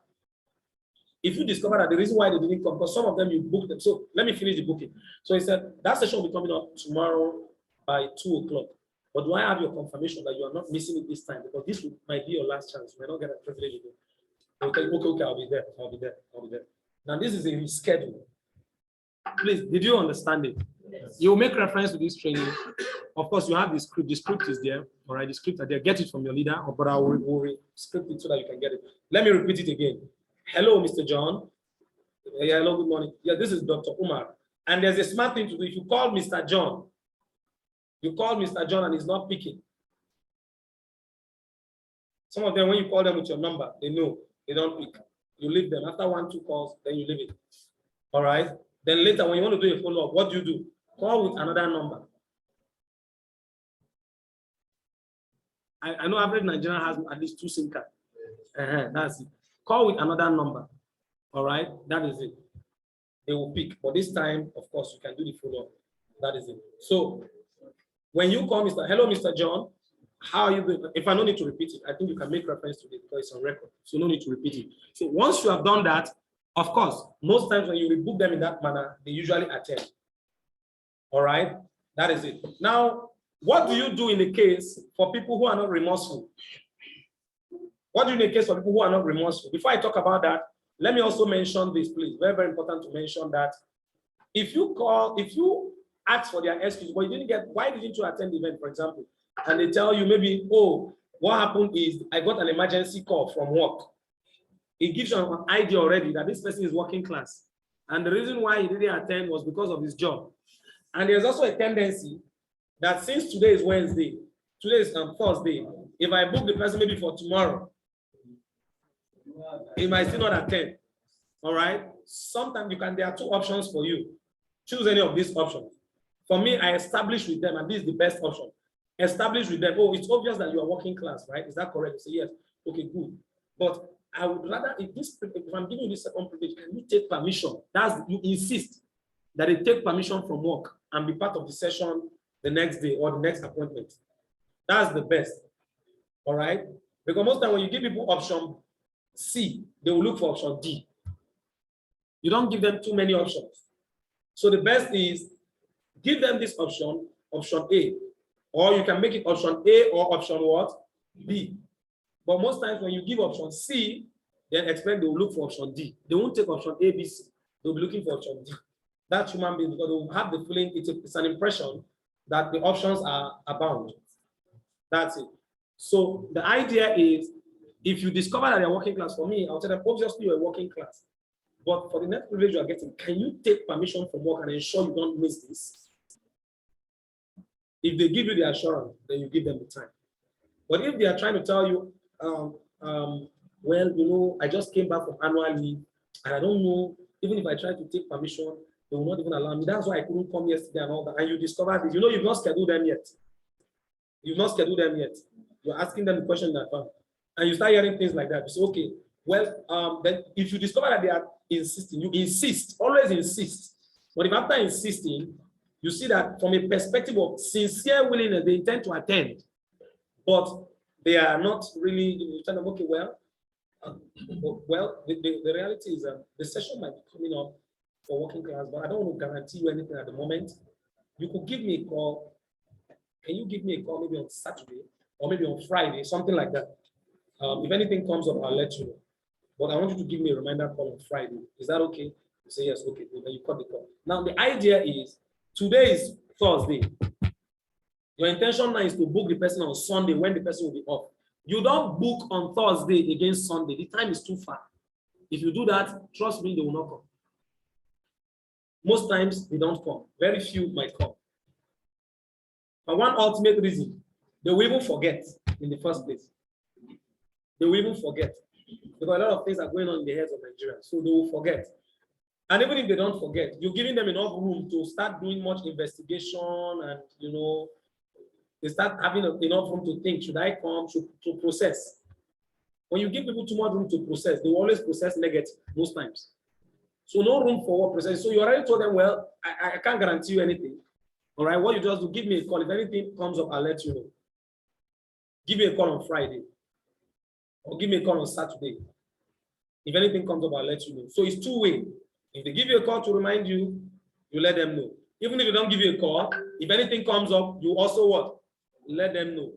that the reason why they didn't come, because some of them you booked them. So let me finish the booking. So he said that session will be coming up tomorrow by 2 o'clock. But do I have your confirmation that you are not missing it this time? Because this might be your last chance. You may not get a privilege again. Okay, I'll be there. Now this is a reschedule. Please, did you understand it? Yes. You will make reference to this training. Of course, you have the script. The script is there. All right, the script are there. Get it from your leader, but I will script it so that you can get it. Let me repeat it again. Hello, Mr. John. Yeah, hello, good morning. Yeah, this is Dr. Umar. And there's a smart thing to do. If you call Mr. John, and he's not picking. Some of them, when you call them with your number, they know they don't pick. You leave them. After 1-2 calls, then you leave it. All right. Then later, when you want to do a follow-up, what do? Call with another number. I know average Nigerian has at least 2 SIM cards. That's it. Call with another number. All right, that is it. They will pick. But this time, of course, you can do the follow-up. That is it. So when you call hello, Mr. John, how are you doing? If I don't need to repeat it, I think you can make reference to it because it's on record. So no need to repeat it. So once you have done that, of course, most times when you rebook them in that manner, they usually attend. All right, that is it. Now, what do you do in the case for people who are not remorseful? What do you do in the case for people who are not remorseful? Before I talk about that, let me also mention this, please. Very, very important to mention that if you ask for their excuse, but you didn't get, why didn't you attend the event, for example? And they tell you maybe, oh, what happened is I got an emergency call from work. It gives you an idea already that this person is working class. And the reason why he didn't attend was because of his job. And there's also a tendency that since today is Wednesday, today is Thursday, if I book the person maybe for tomorrow, he might still not attend. All right. Sometimes there are 2 options for you. Choose any of these options. For me, I establish with them, and this is the best option. Establish with them. Oh, it's obvious that you are working class, right? Is that correct? Say yes. Okay, good. But I would rather, if I'm giving you this second privilege, can you take permission? You insist that they take permission from work and be part of the session the next day or the next appointment. That's the best. All right? Because most time when you give people option C, they will look for option D. You don't give them too many options. So the best is give them this option A, or you can make it option A or option what? B. But most times when you give option C, then expect they will look for option D. They won't take option A, B, C. They'll be looking for option D. That's human being because they will have the feeling it's an impression that the options are abound. That's it. So the idea is, if you discover that you're working class, for me, I'll tell them, obviously you're working class. But for the next privilege you are getting, can you take permission from work and ensure you don't miss this? If they give you the assurance, then you give them the time. But if they are trying to tell you, well, you know, I just came back from annual leave, and I don't know, even if I try to take permission, they will not even allow me. That's why I couldn't come yesterday and all that. And you discover this. You know, you've not scheduled them yet. You've not scheduled them yet. You're asking them the question in advance. And you start hearing things like that. You say, okay, well, then if you discover that they are insisting, you insist, always insist. But if after insisting, you see that from a perspective of sincere willingness, they intend to attend, but they are not really, you tell them, okay, well, the reality is the session might be coming up for working class, but I don't want to guarantee you anything at the moment. You could give me a call. Can you give me a call maybe on Saturday or maybe on Friday, something like that? If anything comes up, I'll let you know. But I want you to give me a reminder call on Friday. Is that okay? You say yes, okay. Then you cut the call. Now the idea is, today is Thursday. Your intention now is to book the person on Sunday when the person will be off. You don't book on Thursday against Sunday. The time is too far. If you do that, trust me, they will not come. Most times they don't come. Very few might come. And one ultimate reason, they will even forget in the first place. They will even forget. Because a lot of things are going on in the heads of Nigeria. So they will forget. And even if they don't forget, you're giving them enough room to start doing much investigation and, you know, they start having enough room to think, should I come, to process. When you give people too much room to process, they will always process negative most times. So no room for what process. So you already told them, well, I can't guarantee you anything. All right, what you just do, give me a call. If anything comes up, I'll let you know. Give me a call on Friday. or give me a call on Saturday. If anything comes up, I'll let you know. So it's two-way. If they give you a call to remind you, you let them know. Even if they don't give you a call, if anything comes up, you also what? Let them know.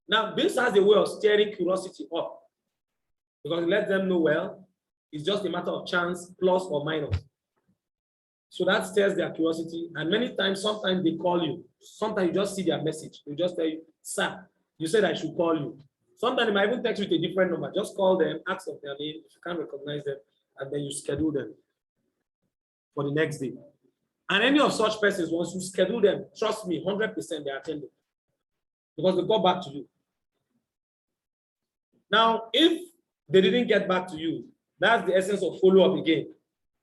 Now, this has a way of stirring curiosity up. Because let them know, well, it's just a matter of chance, plus or minus. So that stirs their curiosity. And many times, sometimes they call you. Sometimes you just see their message. They just tell you, sir, you said I should call you. Sometimes they might even text you with a different number. Just call them, ask of their name, if you can't recognize them, and then you schedule them for the next day. And any of such persons, once you schedule them, trust me, 100% they attend it. Because they got back to you. Now, if they didn't get back to you, that's the essence of follow-up again.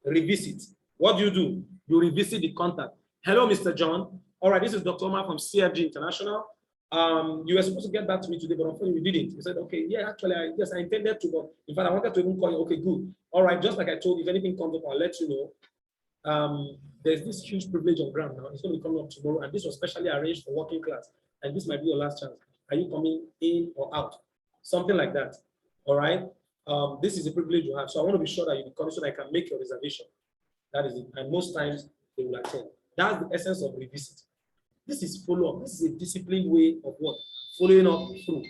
Revisit. What do? You revisit the contact. Hello, Mr. John. All right, this is Dr. Omar from CFG International. You were supposed to get back to me today, but unfortunately you didn't. You said, okay, yeah, actually, yes, I intended to, but in fact, I wanted to even call you. Okay, good. All right, just like I told you, if anything comes up, I'll let you know. There's this huge privilege on ground now. It's going to be coming up tomorrow, and this was specially arranged for working class, and this might be your last chance. Are you coming in or out? Something like that. All right. This is a privilege you have, so I want to be sure that you come so that I can make your reservation. That is it. And most times they will attend. That's the essence of revisit. This is follow-up. This is a disciplined way of what? Following up through.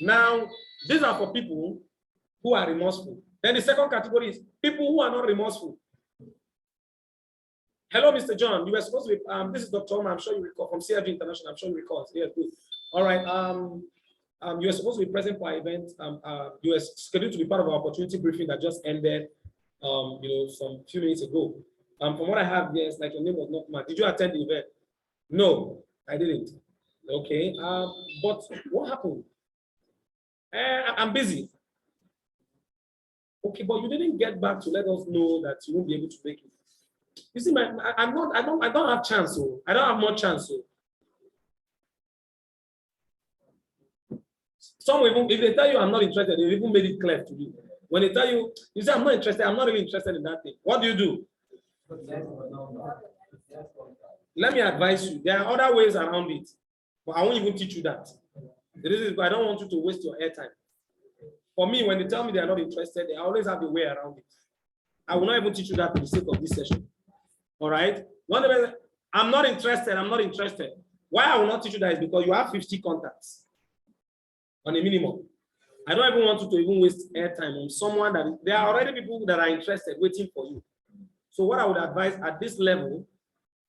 Now, these are for people who are remorseful. Then the second category is people who are not remorseful. Hello, Mr. John. You were supposed to be, this is Dr. Omar, I'm sure you recall, from CFG International. I'm sure you recall. Yeah, good. All right. You were supposed to be present for our event. You were scheduled to be part of our opportunity briefing that just ended, some few minutes ago. From what I have, yes, like your name was not Matt. Did you attend the event? No, I didn't. Okay. But what happened? I'm busy. Okay, but you didn't get back to let us know that you won't be able to make it. You see, I don't have chance. So I don't have more chance. So some even, if they tell you I'm not interested, they even made it clear to you. When they tell you, you say I'm not interested, I'm not really interested in that thing. What do? Let me advise you. There are other ways around it, but I won't even teach you that. The reason is I don't want you to waste your airtime. For me, when they tell me they are not interested, they always have a way around it. I will not even teach you that for the sake of this session. All right? I'm not interested. I'm not interested. Why I will not teach you that is because you have 50 contacts on a minimum. I don't even want you to even waste airtime on someone that there are already people that are interested waiting for you. So what I would advise at this level,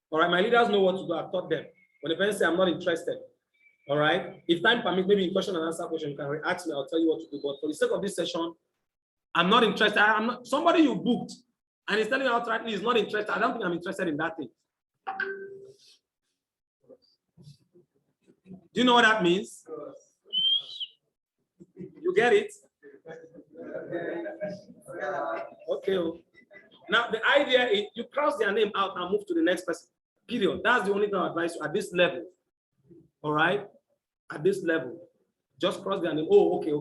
all right, my leaders know what to do. I've taught them. When the person say I'm not interested, all right, if time permits, maybe in question and answer question, you can ask me, I'll tell you what to do. But for the sake of this session, I'm not interested. I'm not somebody you booked and he's telling you outrightly he's not interested. I don't think I'm interested in that thing. Do you know what that means? You get it? Okay. Now the idea is you cross their name out and move to the next person. Period. That's the only thing I advise you at this level. All right? At this level. Just cross their name. Oh, okay.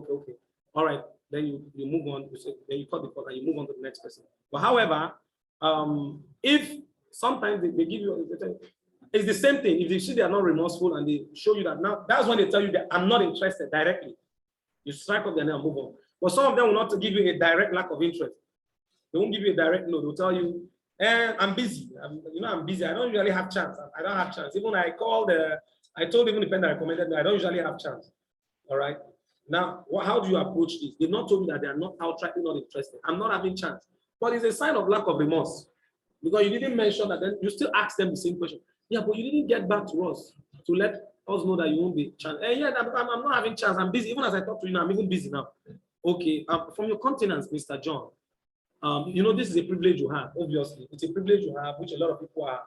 All right. Then you move on. Then you cut the call and you move on to the next person. But however, if sometimes they give you, it's the same thing. If they see they are not remorseful and they show you that now, that's when they tell you that I'm not interested directly. You strike up their name and move on. But some of them will not give you a direct lack of interest. They won't give you a direct no. They'll tell you, I'm busy. I'm busy. I don't usually have chance. I don't have chance. Even I called, I told even the pen that recommended me, I don't usually have chance. All right. Now, how do you approach this? They've not told me that they are not outrightly not interested. I'm not having chance. But it's a sign of lack of remorse. Because you didn't mention that, then you still ask them the same question. Yeah, but you didn't get back to us to let us know that you won't be chance. Yeah, I'm not having chance. I'm busy. Even as I talk to you now, I'm even busy now. Okay. From your continence, Mr. John, this is a privilege you have, obviously. It's a privilege you have, which a lot of people are,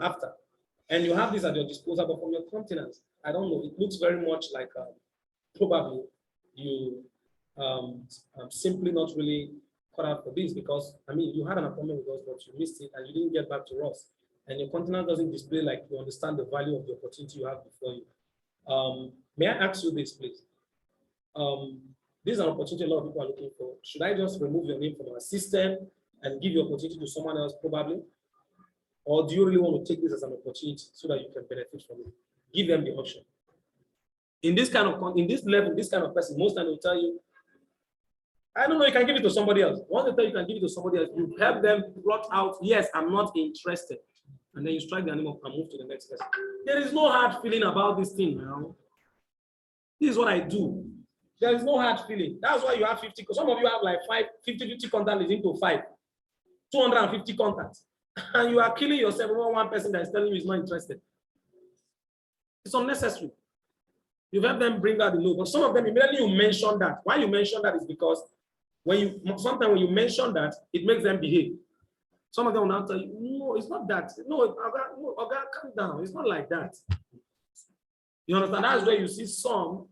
after. And you have this at your disposal, but from your continence, I don't know, it looks very much like probably you simply not really caught out for this because, you had an appointment with us, but you missed it and you didn't get back to us. And your continence doesn't display like you understand the value of the opportunity you have before you. May I ask you this, please? This is an opportunity a lot of people are looking for. Should I just remove your name from our system and give your opportunity to someone else probably? Or do you really want to take this as an opportunity so that you can benefit from it? Give them the option. In this level, this kind of person, most times will tell you, I don't know, you can give it to somebody else. Once they tell you can give it to somebody else, you help them blot out, yes, I'm not interested. And then you strike the animal and move to the next person. There is no hard feeling about this thing now. This is what I do. There is no hard feeling. That's why you have 50. Some of you have like 50 contacts leading to 250 contacts. And you are killing yourself over one person that is telling you is not interested. It's unnecessary. You help them bring out the no. But some of them, immediately you mention that. Why you mention that is because sometimes when you mention that, it makes them behave. Some of them will now tell you, no, it's not that. No, calm down. It's not like that. You understand? That's where you see some,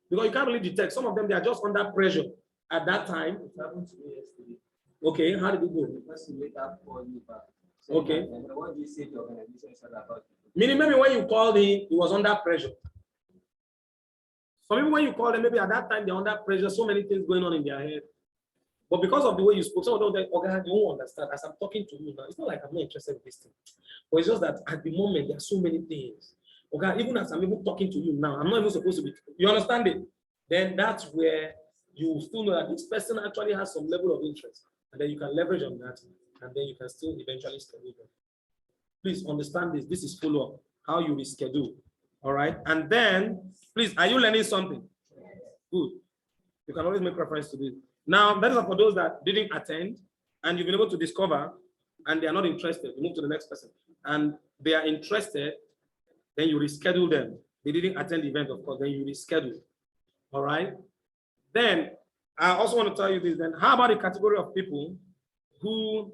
because you can't really detect. Some of them, they are just under pressure at that time. It happened to me yesterday. Okay, how did it go? Okay. What do you say to the organization about? Meaning, maybe when you called him, he was under pressure. So maybe when you call them, maybe at that time they're under pressure, so many things going on in their head. But because of the way you spoke, some of them, okay, you won't understand. As I'm talking to you now, it's not like I'm not interested in this thing. But it's just that at the moment, there are so many things. Okay, even as I'm even talking to you now, I'm not even supposed to be, you understand it? Then that's where you still know that this person actually has some level of interest. And then you can leverage on that. And then you can still eventually schedule them. Please understand this. This is follow-up, how you reschedule. All right. And then, please, are you learning something? Good. You can always make reference to this. Now, that is for those that didn't attend and you've been able to discover and they are not interested. You move to the next person. And they are interested, then you reschedule them. They didn't attend the event, of course, then you reschedule. All right. Then, I also want to tell you this then. How about the category of people who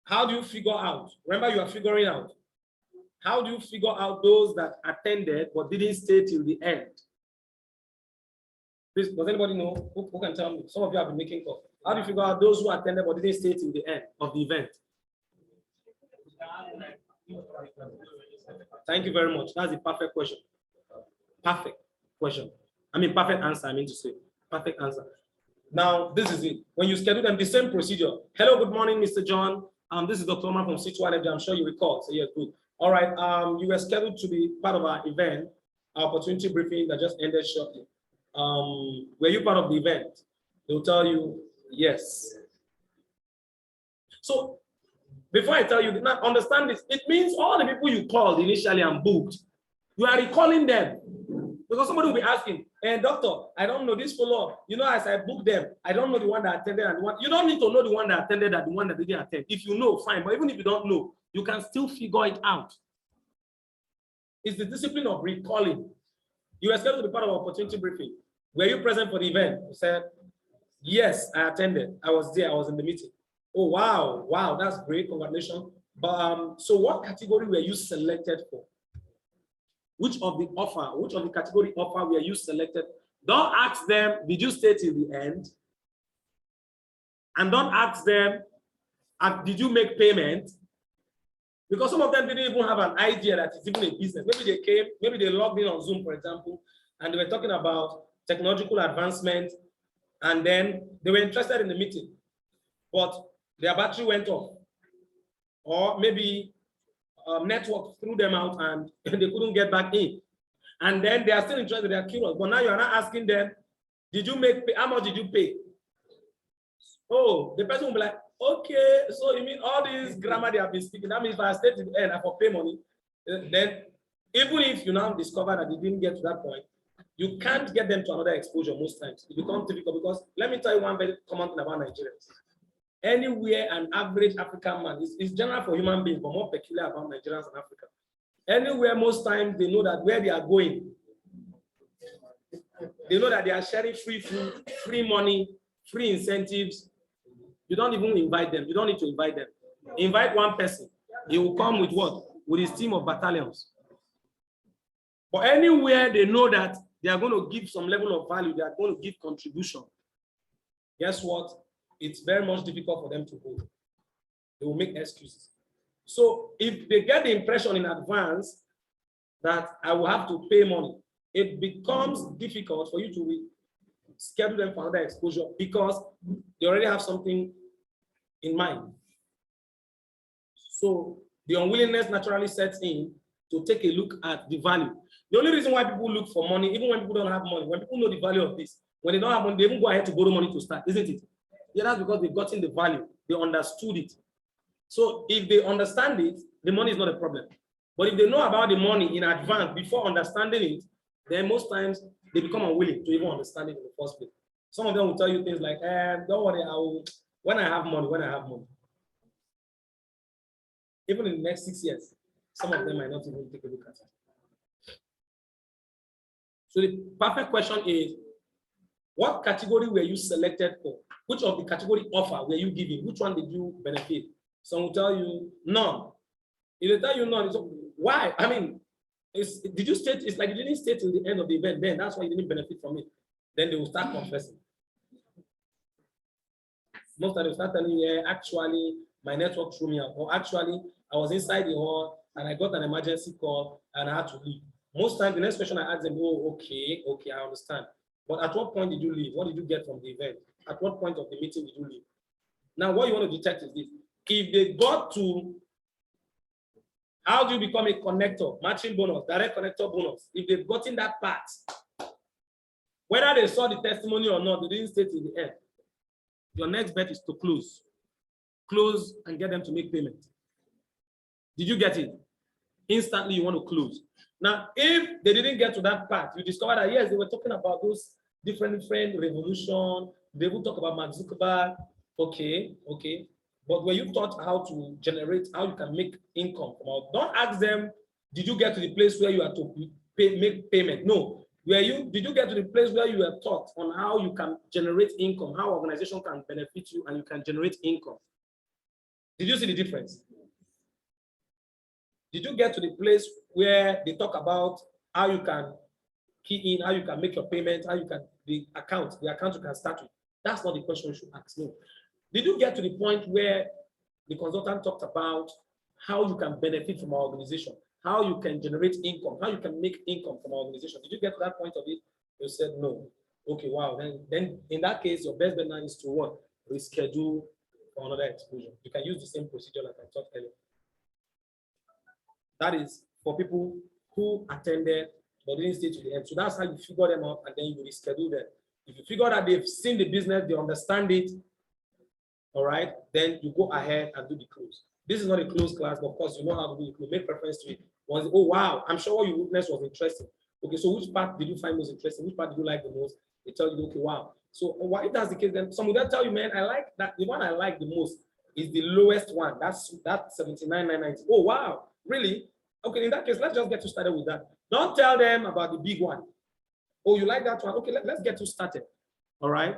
how do you figure out? Remember, you are figuring out. How do you figure out those that attended but didn't stay till the end? Please, does anybody know? Who can tell me? Some of you have been making calls. How do you figure out those who attended but didn't stay till the end of the event? Thank you very much. That's a perfect question. Perfect question. I mean, perfect answer, I mean to say. Perfect answer. Now, this is it. When you schedule them, the same procedure. Hello, good morning, Mr. John. This is Dr. Omar from C2LFG. I'm sure you recall. So, yes, good. All right. You were scheduled to be part of our event, our opportunity briefing that just ended shortly. Were you part of the event? They'll tell you yes. So, before I tell you, did not understand this. It means all the people you called initially and booked, you are recalling them. Because somebody will be asking, doctor, I don't know this follow-up. You know, as I booked them, I don't know the one that attended and the one. You don't need to know the one that attended and the one that didn't attend. If you know, fine. But even if you don't know, you can still figure it out. It's the discipline of recalling. You were scheduled to be part of an opportunity briefing. Were you present for the event? You said, yes, I attended. I was there. I was in the meeting. Oh, wow. Wow, that's great. Congratulations. But so what category were you selected for? Which of the category offer were you selected? Don't ask them, did you stay till the end? And don't ask them, did you make payment? Because some of them didn't even have an idea that it's even a business. Maybe they came, maybe they logged in on Zoom, for example, and they were talking about technological advancement, and then they were interested in the meeting, but their battery went off. Or maybe network threw them out and they couldn't get back in. And then they are still interested, they are curious. But now you are not asking them, did you make pay? How much did you pay? Oh, the person will be like, okay, so you mean all this grammar they have been speaking, that means if I stay to the end, I have to pay money. Then even if you now discover that they didn't get to that point, you can't get them to another exposure most times. It becomes difficult because let me tell you one very common thing about Nigerians. Anywhere an average African man, is general for human beings, but more peculiar about Nigerians and Africa. Anywhere, most times, they know that where they are going, they know that they are sharing free food, free money, free incentives. You don't even invite them. You don't need to invite them. Invite one person. He will come with what? With his team of battalions. But anywhere they know that they are going to give some level of value, they are going to give contribution. Guess what? It's very much difficult for them to go. They will make excuses. So if they get the impression in advance that I will have to pay money, it becomes difficult for you to schedule them for another exposure because they already have something in mind. So the unwillingness naturally sets in to take a look at the value. The only reason why people look for money, even when people don't have money, when people know the value of this, when they don't have money, they even go ahead to borrow money to start, isn't it? Yeah, that's because they've gotten the value. They understood it. So if they understand it, the money is not a problem. But if they know about the money in advance before understanding it, then most times they become unwilling to even understand it in the first place. Some of them will tell you things like, don't worry, when I have money, when I have money. Even in the next 6 years, some of them might not even take a look at it. So the perfect question is, what category were you selected for? Which of the category offer were you given? Which one did you benefit? Some will tell you none. If they tell you none, it's why? I mean, did you state? It's like you didn't state till the end of the event. Then that's why you didn't benefit from it. Then they will start confessing. Most of them start telling you, yeah, actually, my network threw me out, or actually, I was inside the hall and I got an emergency call and I had to leave. Most times, the next question I ask them, oh, okay, I understand. But at what point did you leave? What did you get from the event? At what point of the meeting did you leave? Now, what you want to detect is this. If they got to, how do you become a connector, matching bonus, direct connector bonus? If they've gotten that part, whether they saw the testimony or not, they didn't stay till the end. Your next bet is to close. Close and get them to make payment. Did you get it? Instantly, you want to close. Now, if they didn't get to that part, you discover that, yes, they were talking about those different revolution. They will talk about Mark Zuckerberg. Okay. But when you taught how to generate, how you can make income from out, don't ask them, did you get to the place where you are to make payment? No. Did you get to the place where you were taught on how you can generate income, how organization can benefit you and you can generate income? Did you see the difference? Did you get to the place where they talk about how you can key in, how you can make your payment, how you can, the account you can start with? That's not the question you should ask. No. Did you get to the point where the consultant talked about how you can benefit from our organization, how you can generate income, how you can make income from our organization? Did you get to that point of it? You said no. Okay, wow. Then in that case, your best bet now is to what? Reschedule for another exposure. You can use the same procedure like I taught earlier. That is for people who attended but didn't stay to the end. So that's how you figure them out and then you reschedule them. If you figure that they've seen the business, they understand it, all right, then you go ahead and do the close. This is not a closed class, but of course, you know how to do it. You make reference to it. Once, oh, wow, I'm sure what you witnessed was interesting. Okay, so which part did you find most interesting? Which part did you like the most? They tell you, okay, wow. So if that's the case, then some will tell you, man, I like that. The one I like the most is the lowest one. That's 79,990. Oh, wow, really? Okay, in that case, let's just get you started with that. Don't tell them about the big one. Oh, you like that one? Okay, let's get you started. All right.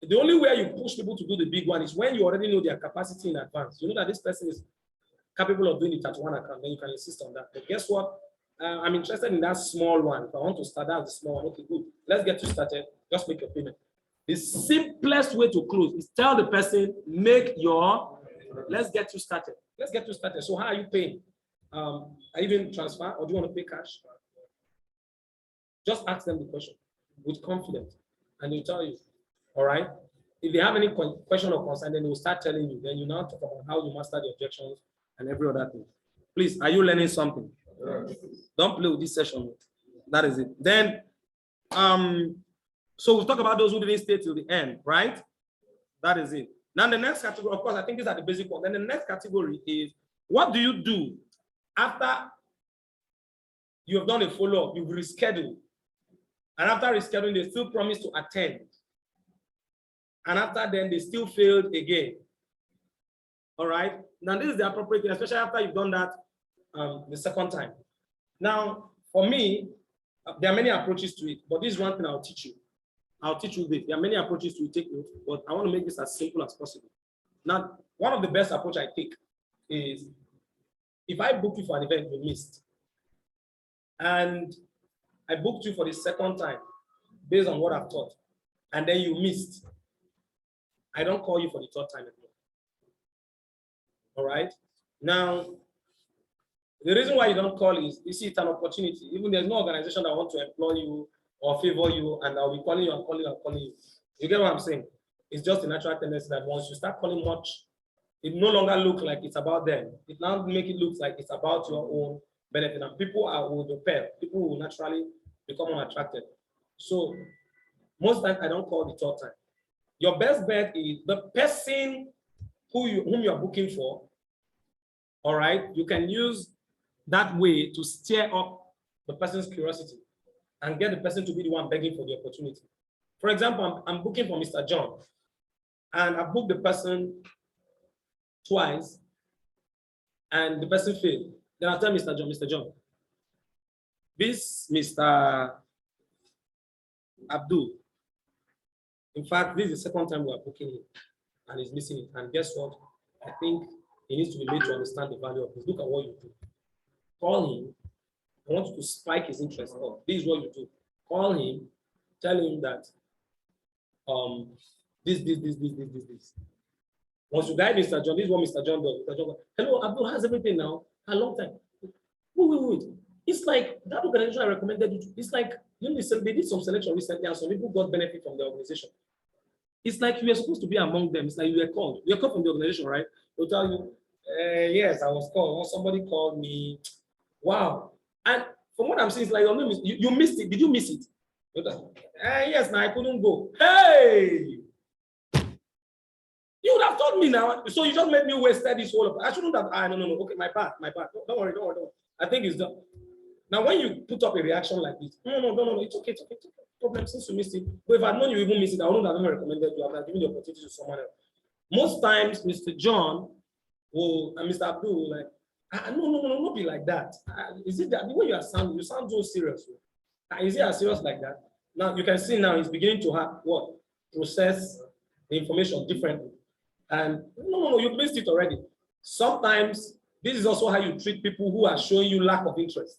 The only way you push people to do the big one is when you already know their capacity in advance. You know that this person is capable of doing it at one account, then you can insist on that. But guess what? I'm interested in that small one. If I want to start out the small one, okay, good. Let's get you started. Just make your payment. The simplest way to close is tell the person, let's get you started. Let's get you started. So how are you paying? Are you doing transfer or do you want to pay cash? Just ask them the question with confidence and they'll tell you. All right. If they have any question or concern, then they will start telling you. Then you now talk about how you master the objections and every other thing. Please, are you learning something? Yes. Don't play with this session. That is it. Then, so we'll talk about those who didn't stay till the end, right? That is it. Now the next category, of course, I think these are the basic ones. Then the next category is, what do you do after you have done a follow-up, you've rescheduled, and after rescheduling, they still promise to attend. And after then, they still failed again. All right. Now, this is the appropriate thing, especially after you've done that the second time. Now, for me, there are many approaches to it, but this is one thing I'll teach you. I'll teach you this. There are many approaches to take it, but I want to make this as simple as possible. Now, one of the best approach I take is if I book you for an event you missed, and I booked you for the second time based on what I've taught, and then you missed, I don't call you for the third time anymore. All right. Now, the reason why you don't call is you see it's an opportunity. Even there's no organization that wants to employ you or favor you, and I'll be calling you and calling you and calling you. You get what I'm saying? It's just a natural tendency that once you start calling much, it no longer looks like it's about them. It now make it look like it's about your own benefit, and people will repair. People will naturally become unattracted. So most times I don't call the third time. Your best bet is the person whom you are booking for. All right, you can use that way to stir up the person's curiosity and get the person to be the one begging for the opportunity. For example, I'm booking for Mr. John, and I booked the person twice, and the person failed. Then I tell Mr. John, this Mr. Abdul, in fact, this is the second time we are booking him, and he's missing it. And guess what? I think he needs to be made to understand the value of this. Look at what you do. Call him. I want you to spike his interest. Oh, this is what you do. Call him, tell him that this. Once you guide Mr. John, this is what Mr. John does. Mr. John goes, hello, Abdul has everything now. A long time. Wait. It's like that organization I recommended you to. It's like, they did some selection recently and some people got benefit from the organization. It's like you were supposed to be among them. It's like you were called. You were called from the organization, right? They'll tell you, yes, I was called. Somebody called me. Wow. And from what I'm saying, it's like you missed it. Did you miss it? Yes, now I couldn't go. Hey! You would have told me now. So you just made me waste this whole of it. I shouldn't have. No. Okay, my part. Don't worry. I think it's done. Now, when you put up a reaction like this, no, it's okay. Problem since you missed it. But if I'd known you even missed it, I wouldn't have even recommended you. I would have given the opportunity to someone else. Most times, Mr. John and Mr. Abdul will like, no, not be like that. Is it that the way you sound so serious? Is it as serious like that? Now you can see now he's beginning to have process the information differently. And no, you missed it already. Sometimes this is also how you treat people who are showing you lack of interest.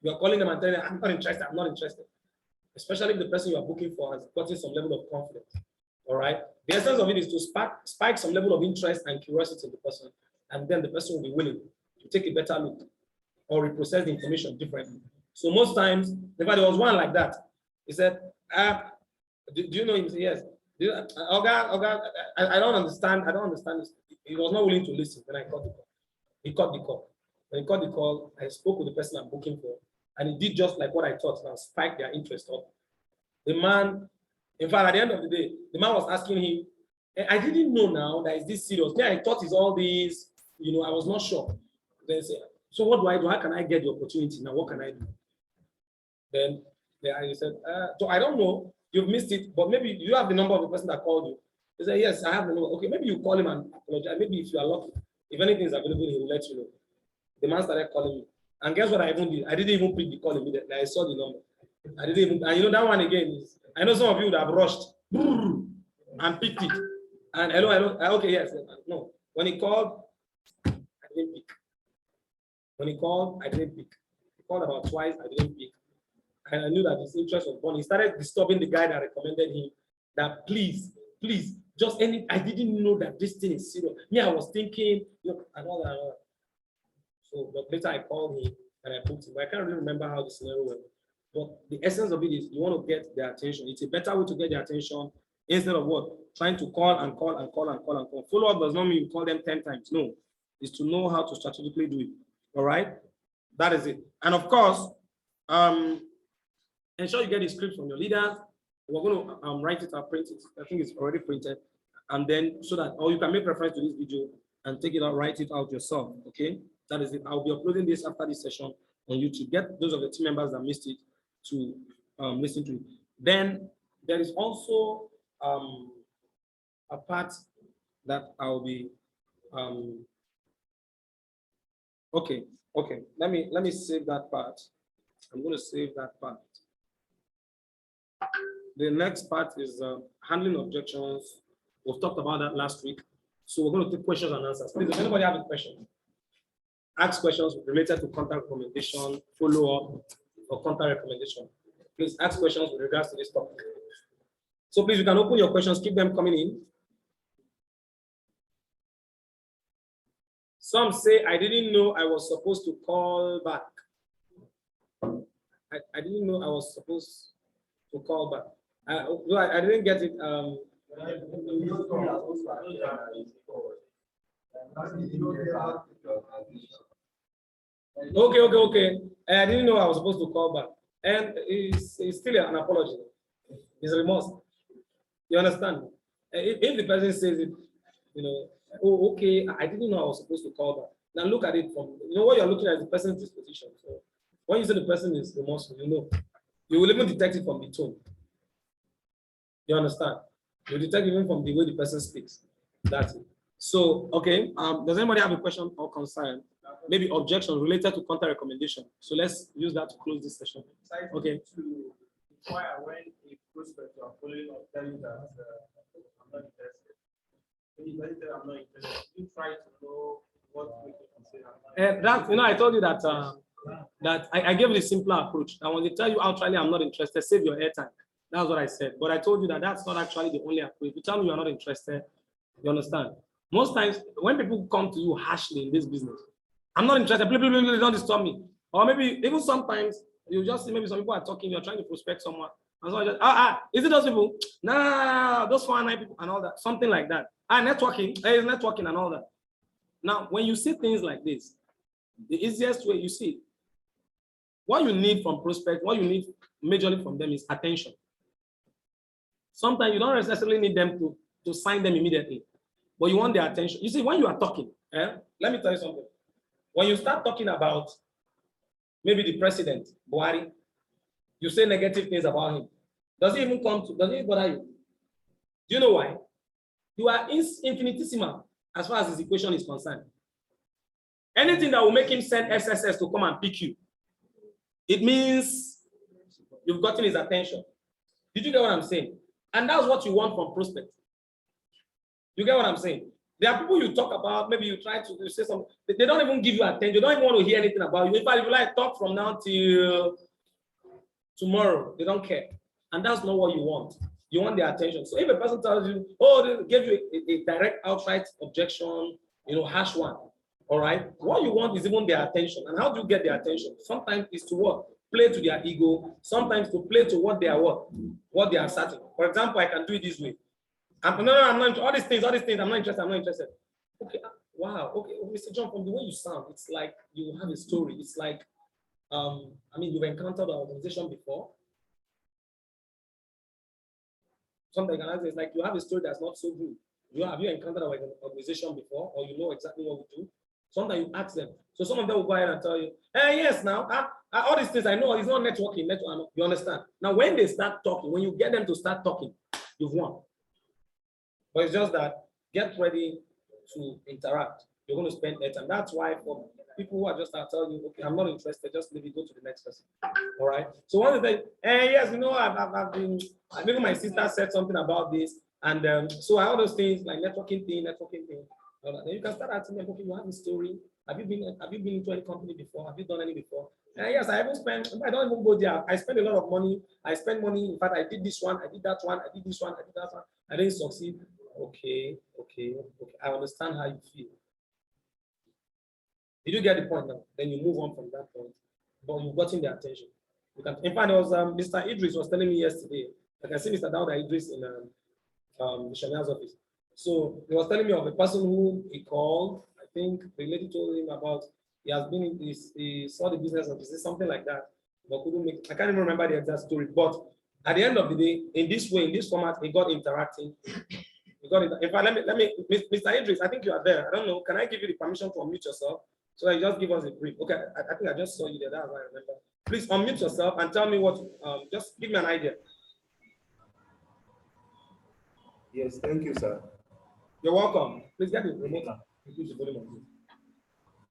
You are calling them and telling them, I'm not interested. Especially if the person you are booking for has gotten some level of confidence. All right. The essence of it is to spike some level of interest and curiosity in the person, and then the person will be willing to take a better look or reprocess the information differently. So most times, in fact, there was one like that. He said, do you know him? He said, yes. Oga, I don't understand. This. He was not willing to listen when I called the call. He caught the call. When he caught the call, I spoke with the person I'm booking for, and he did just like what I thought, now spike their interest up. The man, in fact, at the end of the day, the man was asking him, I didn't know now that is this serious. I thought it's all these, I was not sure. Then say, so what do I do? How can I get the opportunity now? What can I do? Then he said, so I don't know. You've missed it, but maybe you have the number of the person that called you. He said, yes, I have the number. Okay, maybe you call him and apologize. Maybe if you are lucky, if anything is available, he will let you know. The man started calling me. And guess what I even did? I didn't even pick the call immediately. I saw the number. I didn't even, and that one again is, I know some of you would have rushed and picked it. And hello, okay, yes. No. When he called, I didn't pick. When he called, I didn't pick. He called about twice, I didn't pick. And I knew that his interest was gone. He started disturbing the guy that recommended him that please, I didn't know that this thing is serious. I was thinking, and all that. So, but later I called him and I booked him. I can't really remember how the scenario went. But the essence of it is you want to get their attention. It's a better way to get their attention instead of trying to call and call. Follow up does not mean you call them 10 times. No, it's to know how to strategically do it. All right, that is it. And of course, ensure you get the script from your leaders. We're going to write it or print it. I think it's already printed, and then so that, or you can make reference to this video and take it out, write it out yourself. Okay, that is it. I'll be uploading this after this session on YouTube. Get those of the team members that missed it to listen to it. Then there is also a part that I'll be okay. Let me save that part. I'm going to save that part. The next part is handling objections. We've talked about that last week. So we're going to take questions and answers. Please, if anybody have a question, ask questions related to contact recommendation, follow-up, or contact recommendation. Please ask questions with regards to this topic. So please, you can open your questions, keep them coming in. Some say, I didn't know I was supposed to call back. I didn't know I was supposed to call back. I didn't get it. Okay. I didn't know I was supposed to call back. And it's still an apology. It's remorse. You understand? If the person says it, oh, okay, I didn't know I was supposed to call back. Now look at it from, what you're looking at is the person's disposition. So when you say the person is remorseful, you will even detect it from the tone. You understand? You detect even from the way the person speaks. That's it. So, okay, does anybody have a question or concern? Maybe objection related to counter recommendation. So let's use that to close this session. Okay. To inquire when a prospect you are following up tell you that I'm not interested. When you tell them I'm not interested, you try to know what makes you say that. I told you that that I gave you a simpler approach. And when they tell you outrightly I'm not interested, save your airtime. That's what I said. But I told you that that's not actually the only approach. If you tell me you're not interested, you understand? Most times, when people come to you harshly in this business, I'm not interested, please don't disturb me. Or maybe even sometimes you just see maybe some people are talking, you're trying to prospect someone. And so I just, is it those people? Nah, those 409 people and all that, something like that. Networking, it's networking and all that. Now, when you see things like this, the easiest way you see, what you need from prospect, what you need majorly from them is attention. Sometimes you don't necessarily need them to sign them immediately, but you want their attention. You see, when you are talking, let me tell you something. When you start talking about maybe the president, Buhari, you say negative things about him. Does it even bother you? Do you know why? You are infinitesimal as far as his equation is concerned. Anything that will make him send SSS to come and pick you, it means you've gotten his attention. Did you get what I'm saying? And that's what you want from prospect. You get what I'm saying? There are people you talk about, maybe you try to say something, they don't even give you attention. They don't even want to hear anything about you. In fact, if you like talk from now till tomorrow, they don't care. And that's not what you want. You want their attention. So if a person tells you, oh, they give you a direct outright objection, harsh one, all right? What you want is even their attention. And how do you get their attention? Sometimes it's to what? Play to their ego. Sometimes to play to what they are what they are certain. For example, I can do it this way. I'm not all these things, I'm not interested. Okay, wow, okay, Mr. John, from the way you sound, it's like you have a story. It's like, you've encountered an organization before. Something can answer is like you have a story that's not so good. Have you encountered an organization before, or you know exactly what we do? Sometimes you ask them. So some of them will go ahead and tell you, hey, yes, now all these things I know it's not networking. You understand? Now, when they start talking, when you get them to start talking, you've won. But it's just that get ready to interact. You're going to spend that time. That's why for people who are just telling you, okay, I'm not interested, just maybe go to the next person. All right. So one of the things, yes, I've been, my sister said something about this, and so all those things like networking thing. Then you can start asking them, okay, you have a story. Have you been into any company before? Have you done any before? Yes, I haven't spent. I don't even go there. I spend a lot of money. I spend money. In fact, I did this one. I did that one. I did this one. I did that one. I didn't succeed. Okay. I understand how you feel. Did you get the point now? Then you move on from that point. But you've gotten their attention. In fact, there was Mr. Idris was telling me yesterday. I can see Mr. Dawda Idris in the Shania's office. So he was telling me of a person who he called. I think the lady told him about he saw the business of something like that, but couldn't make. I can't even remember the exact story. But at the end of the day, in this format, he got interacting. He got it. In fact, let me, Mr. Idris, I think you are there. I don't know. Can I give you the permission to unmute yourself? So you just give us a brief. Okay, I think I just saw you there. That's why I remember. Please unmute yourself and tell me what. Just give me an idea. Yes, thank you, sir. You're welcome. Please get the remote. Increase the volume of it.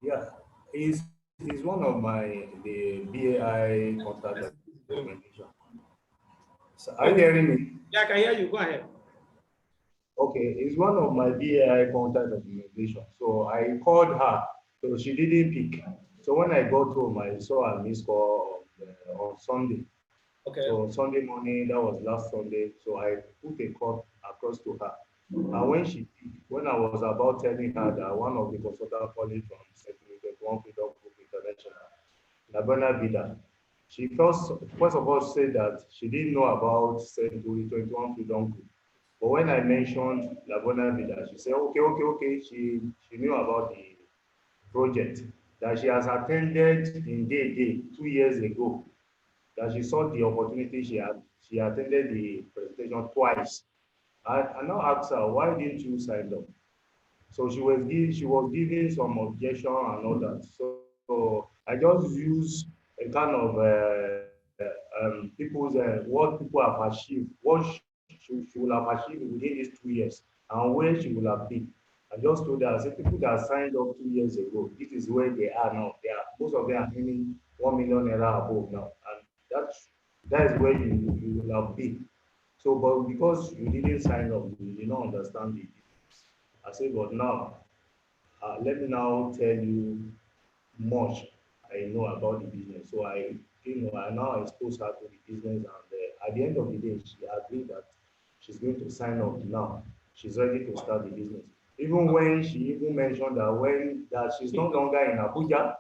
Yeah, he's one of the BAI contact recommendation. So are you hearing me? Yeah, I can hear you. Go ahead. Okay, he's one of my BAI contact recommendation. So I called her, so she didn't pick. So when I got home, I saw a missed call on Sunday. Okay. So Sunday morning, that was last Sunday. So I put a call across to her. And when I was about telling her that one of the consultant colleagues from Century 21 Freedom Group International, Labona Vida, she first of all said that she didn't know about Century 21 Freedom Group. But when I mentioned Labona Vida, she said, okay. She knew about the project. that she has attended in Day 2 years ago, that she saw the opportunity, she attended the presentation twice. I now asked her, why didn't you sign up? So she was giving some objection and all that. So I just use a kind of people's what people have achieved, what she will have achieved within these 2 years, and where she will have been. I just told her, I said, people that signed up 2 years ago, this is where they are now. They are most of them are earning 1 million naira above now, and that is where you will have been. So, but because you didn't sign up, you did not understand it. I said, but now, let me now tell you much I know about the business. So I now expose her to the business, and at the end of the day, she agreed that she's going to sign up now. She's ready to start the business. Even when she even mentioned that she's no longer in Abuja,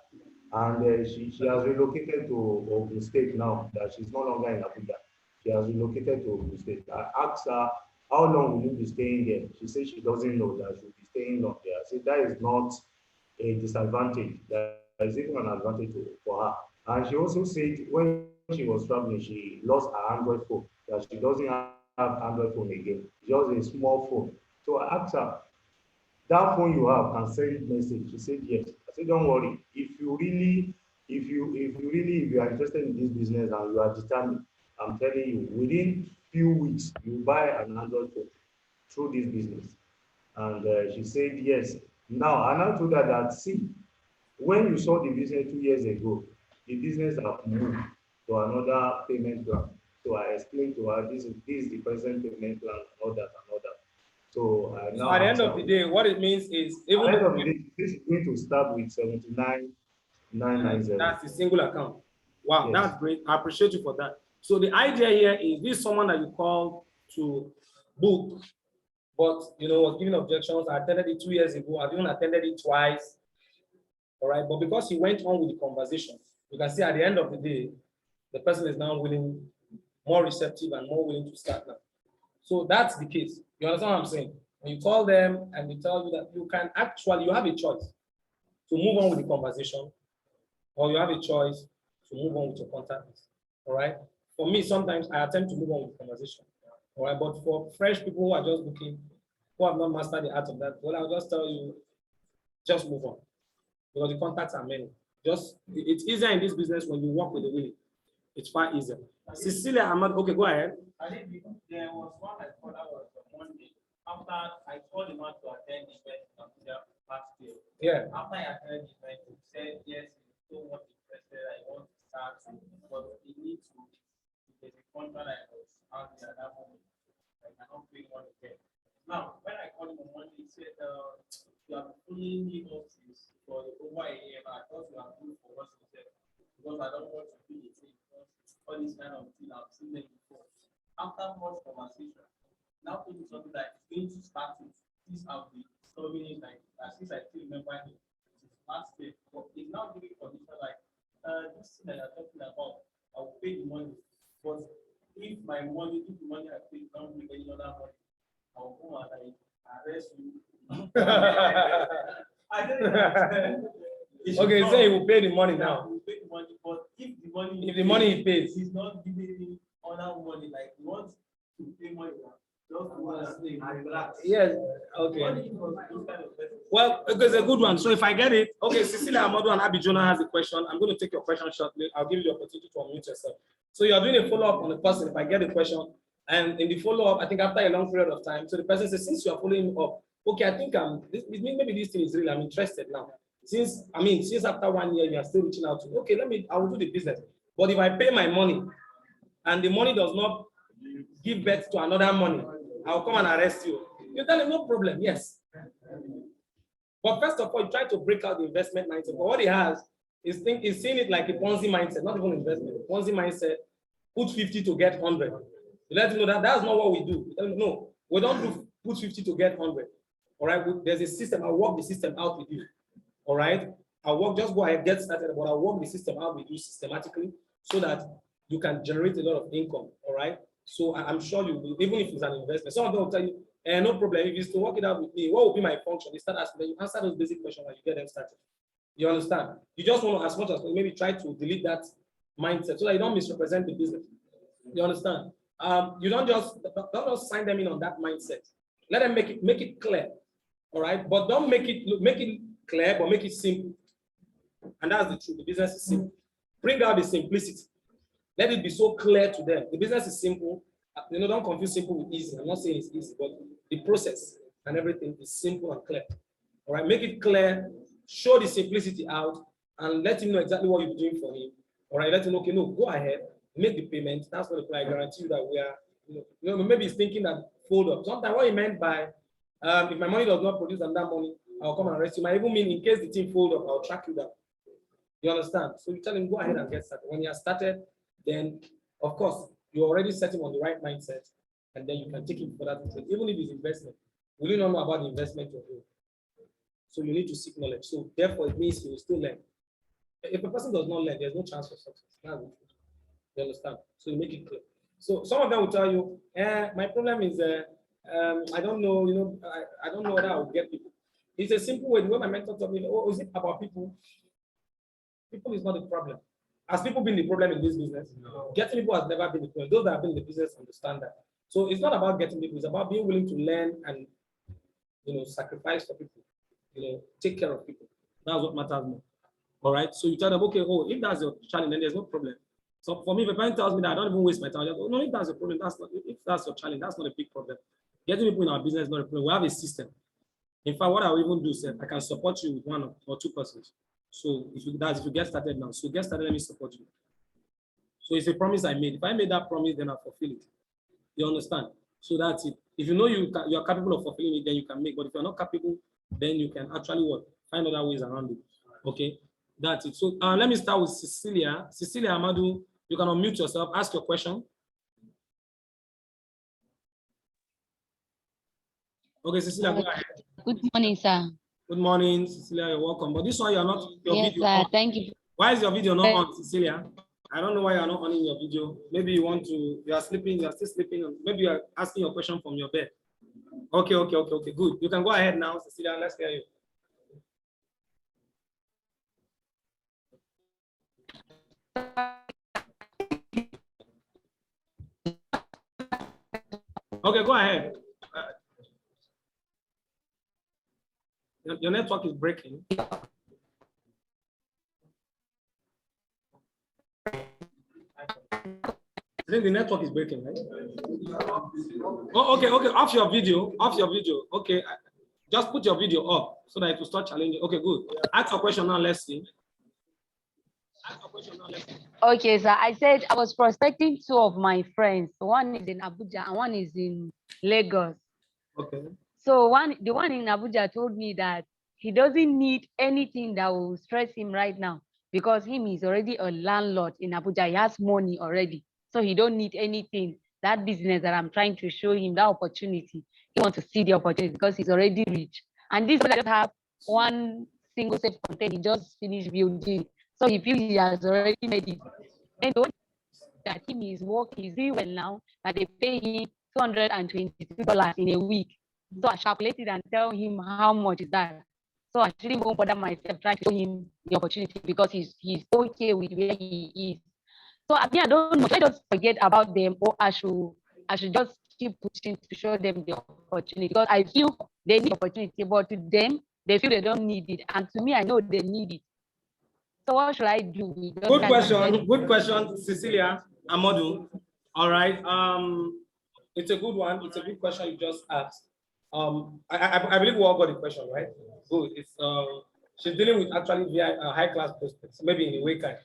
and she has relocated to Ogun State now. That she's no longer in Abuja. She has relocated to Ogun State. I asked her, how long will you be staying there? She said she doesn't know, that she'll be staying long there. I said that is not a disadvantage. That is even an advantage for her. And she also said when she was traveling, she lost her Android phone, that she doesn't have Android phone again, just a small phone. So I asked her, that phone you have can send message? She said yes. I said, don't worry. If you are interested in this business and you are determined, I'm telling you, within few weeks, you buy an Android phone through this business. And she said yes. Now, and I told her that, see, when you saw the business 2 years ago, the business have moved to another payment plan. So I explained to her, this is the present payment plan, and all that, and all that. So So at the end of the day, what it means is even at the end of the day, this is going to start with 79,990. that's a single account. Wow, Yes. that's great. I appreciate you for that. So the idea here is this someone that you called to book, but was giving objections. I attended it 2 years ago. I've even attended it twice. All right, but because he went on with the conversation, you can see at the end of the day, the person is now willing, more receptive and more willing to start now. So that's the case. You understand what I'm saying? When you call them and they tell you that you have a choice to move on with the conversation, or you have a choice to move on with your contact list. All right. For me, sometimes I attempt to move on with the conversation. All right. But for fresh people who are just looking, who have not mastered the art of that, well, I'll just tell you, just move on. Because the contacts are many. It's easier in this business when you work with the willing. It's far easier. Cecilia Ahmad, okay, go ahead. I think there was one I thought that was Monday. After I told him not to attend the event last year. Yeah. After I attended the event, he said yes, he's so much interested. I want to start, but he needs to. There's a contract I was out there at that moment. I cannot pay money again. Now, when I called him on Monday, he said, you have fully need notice for over a year. I thought you are good for what you said because I don't want to be the same. All this kind of thing I've seen them before. After much conversation, now told me something that is going to start with. This have been disturbing it like since I still remember him. Last year, but he's now giving condition like this thing that you're talking about, I will pay the money. But if the money I pay don't bring any other money, I will go and I arrest you. I Okay, so he will pay the money now. He will pay the money, but if the money he pays, he's not giving me other money, like he wants to pay money now. Yes, okay. Well, it's a good one. So if I get it, okay, Cecilia Amadu and Abby Jonah has a question. I'm going to take your question shortly. I'll give you the opportunity to unmute yourself. So you're doing a follow-up on the person. If I get the question, and in the follow-up, I think after a long period of time, so the person says, since you are following up, okay, I think maybe this thing is real. I'm interested now. Since after 1 year you are still reaching out to me, I will do the business. But if I pay my money and the money does not give birth to another money, I'll come and arrest you. You tell him no problem, yes. But first of all, you try to break out the investment mindset. But what he has is seeing it like a Ponzi mindset, not even investment. Ponzi mindset, put 50 to get 100. You let him know that that's not what we do. No, we don't do put 50 to get 100. All right, there's a system. I'll work the system out with you. All right, just go ahead, get started, but I'll work the system out with you systematically so that you can generate a lot of income. All right, so I'm sure you will, even if it's an investment. Some of them will tell you, no problem, if you to work it out with me, what will be my function? They start asking, you answer those basic questions and you get them started. You understand? You just want to, as much as maybe try to delete that mindset so that you don't misrepresent the business. You understand? You don't just sign them in on that mindset. Let them make it clear. All right, but don't make it clear, but make it simple. And that's the truth. The business is simple. Bring out the simplicity. Let it be so clear to them. The business is simple. Don't confuse simple with easy. I'm not saying it's easy, but the process and everything is simple and clear. All right, make it clear. Show the simplicity out and let him know exactly what you're doing for him. All right, let him know, okay, no, go ahead, make the payment. That's not the plan. I guarantee you that we are, maybe he's thinking that fold up. Sometimes what he meant by, if my money does not produce and that money, I'll come and arrest you. Might even mean in case the team fold up, I'll track you down. You understand? So you tell him, go ahead and get started. When you are started, then of course, you already set him on the right mindset, and then you can take him for that. Even if it's investment, we don't know about the investment you're doing. So you need to seek knowledge. So therefore, it means you will still learn. If a person does not learn, there's no chance for success. That's the truth. You understand? So you make it clear. So some of them will tell you, my problem is, I don't know, I don't know whether I will get people. It's a simple way. The way my mentor told me, oh, is it about people? People is not the problem. Has people been the problem in this business? No. Getting people has never been the problem. Those that have been in the business understand that. So it's not about getting people, it's about being willing to learn and sacrifice for people. Take care of people. That's what matters more. All right. So you tell them, okay, if that's your challenge, then there's no problem. So for me, if a parent tells me that I don't even waste my time, I just, no, if that's a problem, if that's your challenge, that's not a big problem. Getting people in our business is not a problem. We have a system. In fact, what I will even do, sir, I can support you with 1 or 2 persons. So if you get started now, so get started, let me support you. So it's a promise I made. If I made that promise, then I'll fulfill it. You understand? So that's it. If you know you are capable of fulfilling it, then you can make. But if you're not capable, then you can actually find other ways around it. Okay, that's it. So let me start with Cecilia. Cecilia Amadou, you can unmute yourself. Ask your question. Okay, Cecilia, go ahead. Good morning, sir. Good morning, Cecilia. You're welcome. But this one, you're not your yes, video. Sir, thank you. Why is your video not on, Cecilia? I don't know why you're not on in your video. Maybe you are sleeping, you're still sleeping. Maybe you're asking your question from your bed. Okay, good. You can go ahead now, Cecilia. Let's hear you. Okay, go ahead. Your network is breaking. I think the network is breaking, right? Oh, okay. Off your video. Okay, just put your video up so that it will start challenging. Okay, good. Ask your question now. Let's see. Okay, sir. I said I was prospecting 2 of my friends. One is in Abuja and one is in Lagos. Okay. So the one in Abuja told me that he doesn't need anything that will stress him right now because him is already a landlord in Abuja. He has money already. So he don't need anything. That business that I'm trying to show him, that opportunity, he wants to see the opportunity because he's already rich. And this one just have one single safe container. He just finished building. So he feels he has already made it. And the one that him is working, he's doing well now, that they pay him $222 in a week. So I calculated and tell him how much is that. So I shouldn't even bother myself trying to show him the opportunity because he's okay with where he is. So I don't know. Should I just forget about them, or I should just keep pushing to show them the opportunity? Because I feel they need opportunity, but to them, they feel they don't need it. And to me, I know they need it. So what should I do? Good question, Cecilia Amadou. All right. It's a good one. It's a good question you just asked. I believe we all got the question, right? Good. It's she's dealing with actually high class prospects, maybe in a way kind.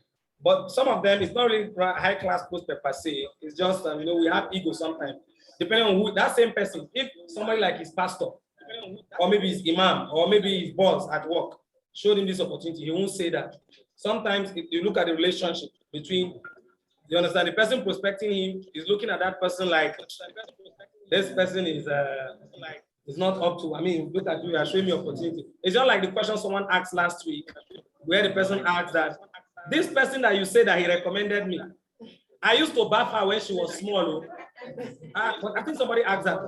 But some of them, it's not really high class prospect per se. It's just we have ego sometimes. Depending on who that same person, if somebody like his pastor, or maybe his imam, or maybe his boss at work showed him this opportunity, he won't say that. Sometimes if you look at the relationship between, you understand, the person prospecting him is looking at that person like this person is not up to. I mean, look at you are showing me opportunity. It's just like the question someone asked last week, where the person asked that this person that you say that he recommended me, I used to bath her when she was small. But I think somebody asked that.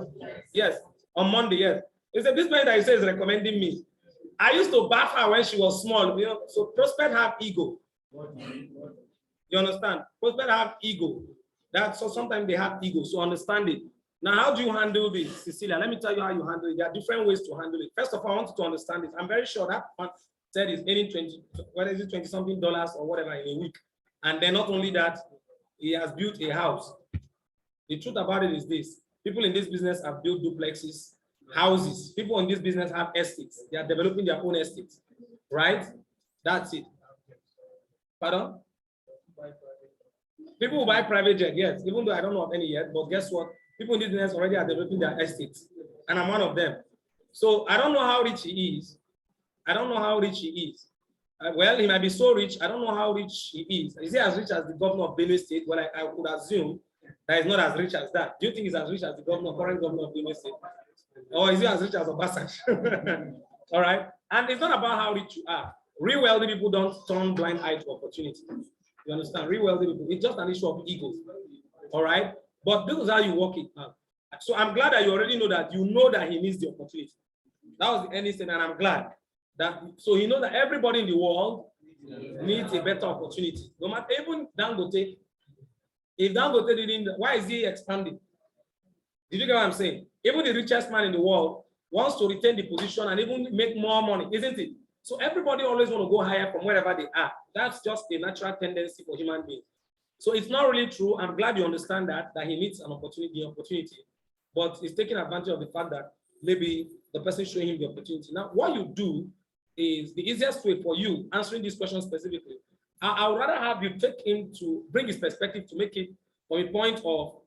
Yes, on Monday. Yes, he said this person that you say is recommending me. I used to bath her when she was small. You know, so Prospect have ego. You understand? Prospect have ego. So sometimes they have ego. So understand it. Now, how do you handle this, Cecilia? Let me tell you how you handle it. There are different ways to handle it. First of all, I want you to understand it. I'm very sure that man said he's earning 20 something dollars or whatever in a week. And then not only that, he has built a house. The truth about it is this: people in this business have built duplexes, houses. People in this business have estates. They are developing their own estates, right? That's it. Pardon? People who buy private jet, yes, even though I don't know of any yet, but guess what? People in this business already are developing their estates, and I'm one of them. So I don't know how rich he is. I don't know how rich he is. Well, he might be so rich. I don't know how rich he is. Is he as rich as the governor of Benue State? Well, I would assume that he's not as rich as that. Do you think he's as rich as the current governor of Benue State? Or is he as rich as Obasanjo? All right. And it's not about how rich you are. Real wealthy people don't turn blind eye to opportunity. You understand? Real wealthy people. It's just an issue of ego. All right. But this is how you work it out. So I'm glad that you already know that he needs the opportunity. That was the ending statement, and I'm glad that so he knows that everybody in the world needs a better opportunity. No matter even Dangote, if Dangote didn't, why is he expanding? Did you get what I'm saying? Even the richest man in the world wants to retain the position and even make more money, isn't it? So everybody always want to go higher from wherever they are. That's just a natural tendency for human beings. So it's not really true. I'm glad you understand that he needs an opportunity, but he's taking advantage of the fact that maybe the person showing him the opportunity. Now, what you do is the easiest way for you answering this question specifically. I would rather have you take him to bring his perspective to make it from a point of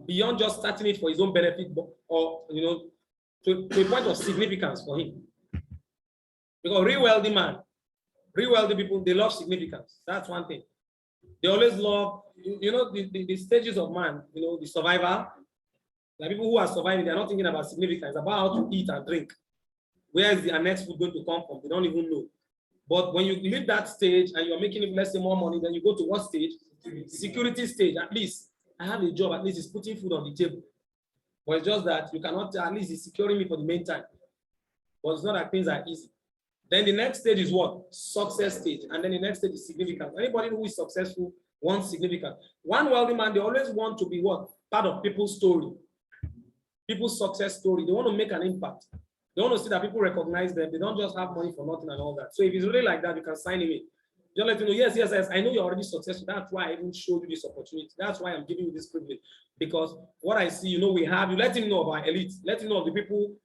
beyond just starting it for his own benefit, or to a point of significance for him. Because real wealthy people, they love significance. That's one thing. They always love, the stages of man, the survivor. The people who are surviving, they're not thinking about significance, about how to eat and drink. Where is the next food going to come from? They don't even know. But when you leave that stage and you're making, let's say, more money, then you go to what stage? Security stage. At least I have a job, at least it's putting food on the table. But it's just that you cannot, at least it's securing me for the meantime. But it's not that things are easy. Then the next stage is what? Success stage. And then the next stage is significance. Anybody who is successful wants significance. One wealthy man, they always want to be what? Part of people's story. People's success story. They want to make an impact. They want to see that people recognize them. They don't just have money for nothing and all that. So if it's really like that, you can sign him in. Just let you know, yes, I know you're already successful. That's why I even showed you this opportunity. That's why I'm giving you this privilege. Because what I see, we have, you let him know of our elite. Let him know of the people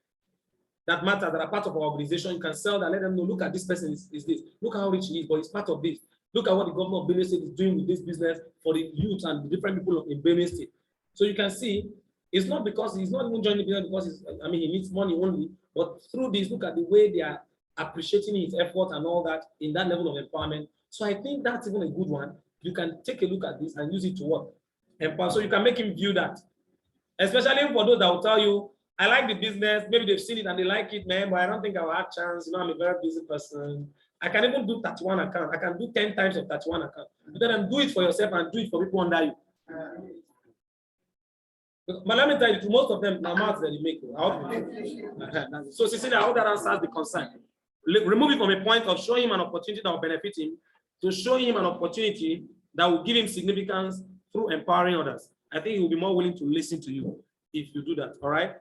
that matter, that are part of our organization. You can sell that, let them know, look at this person is this. Look how rich he is, but he's part of this. Look at what the governor of Benue State is doing with this business for the youth and the different people in Benue State. So you can see, it's not because he's not even joining the business because he needs money only, but through this, look at the way they are appreciating his effort and all that in that level of empowerment. So I think that's even a good one. You can take a look at this and use it to work. Empower. So you can make him view that. Especially for those that will tell you, I like the business, maybe they've seen it and they like it, man, but I don't think I will have a chance. I'm a very busy person. I can even do 31 account. I can do 10 times of 31 account. Then do it for yourself and do it for people under you. But let me tell you, most of them, now marks that they make. So Cecilia, I hope that answers the concern. Remove it from a point of showing him an opportunity that will benefit him, to show him an opportunity that will give him significance through empowering others. I think he will be more willing to listen to you if you do that. All right.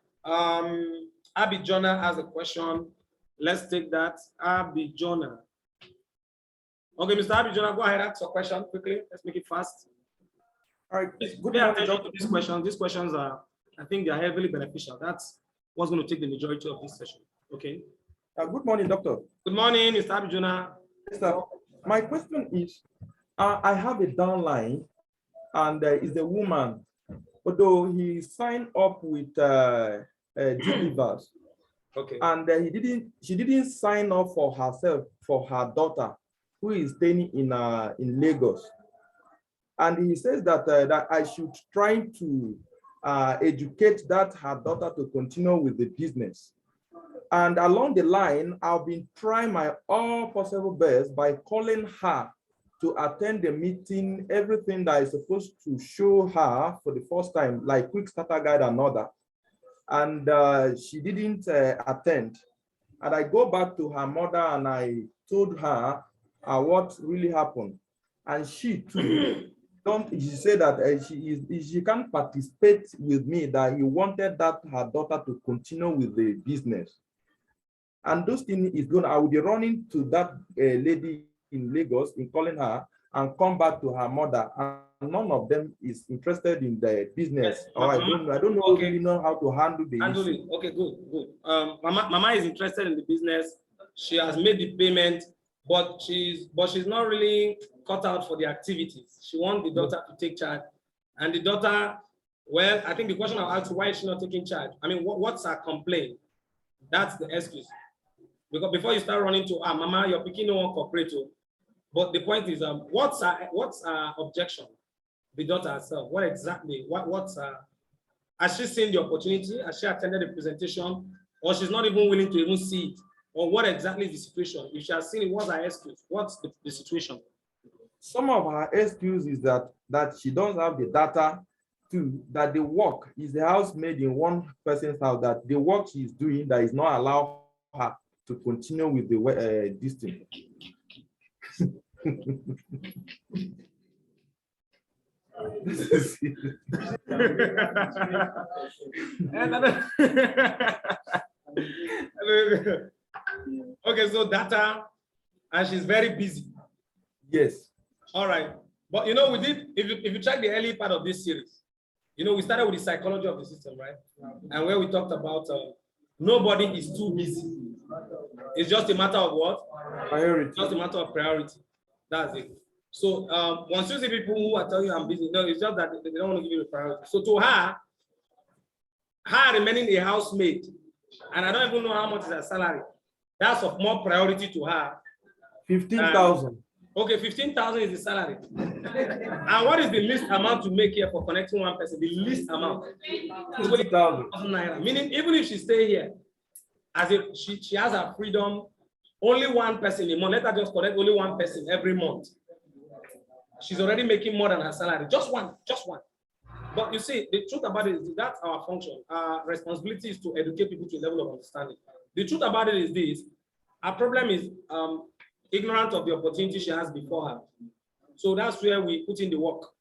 Abby Jonah has a question. Let's take that. Abby Jonah. Okay, Mr. Abby Jonah, go ahead, ask your question quickly. Let's make it fast. All right. Good attention to these questions. These questions are, I think, they are heavily beneficial. That's what's going to take the majority of this session. Okay. Good morning, doctor. Good morning, Mr. Abby Jonah. Yes, sir. My question is, I have a downline, and is a woman, although he signed up with Delivers. Okay. And she didn't sign up for herself, for her daughter, who is staying in Lagos. And he says that that I should try to educate her daughter to continue with the business. And along the line, I've been trying my all possible best by calling her to attend the meeting, everything that is supposed to show her for the first time, like quick starter guide and all that. And she didn't attend. And I go back to her mother and I told her what really happened. And she too, she said that she can't participate with me, that he wanted that her daughter to continue with the business. And those things is going, I will be running to that lady in Lagos, in calling her and come back to her mother. And none of them is interested in the business. Yes, Or I don't know, okay. really know how to handle the issue. Okay, good. Mama is interested in the business. She has made the payment, but she's not really cut out for the activities. She wants the daughter to take charge. And the daughter, well, I think the question I'll ask you, why is she not taking charge? I mean, what's her complaint? That's the excuse. Because before you start running to, Mama, you're picking no one cooperative. But the point is, what's her objection? The daughter herself. What exactly? What's her? Has she seen the opportunity? Has she attended the presentation? Or she's not even willing to even see it? Or what exactly is the situation? If she has seen it, what's her excuse? What's the situation? Some of her excuse is that she doesn't have the data to, that the work is the housemaid in one person's house, that the work she's doing that is not allow her to continue with the this thing. Okay, so data, and she's very busy. Yes. All right. But you know, we did, if you check the early part of this series, you know, we started with the psychology of the system, right? And where we talked about nobody is too busy. It's just a matter of what? Priority. Just a matter of priority. That's it. So once you see people who are telling you I'm busy, no, it's just that they don't want to give you a priority. So to her remaining a housemaid, and I don't even know how much is her salary, that's of more priority to her. 15,000. Okay, 15,000 is the salary. And what is the least amount to make here for connecting one person? The least amount. 20,000 naira. Meaning, even if she stay here, as if she has her freedom, only one person a month. Let her just connect only one person every month. She's already making more than her salary. Just one. But you see, the truth about it is that's our function. Our responsibility is to educate people to a level of understanding. The truth about it is this: our problem is ignorant of the opportunity she has before her. So that's where we put in the work.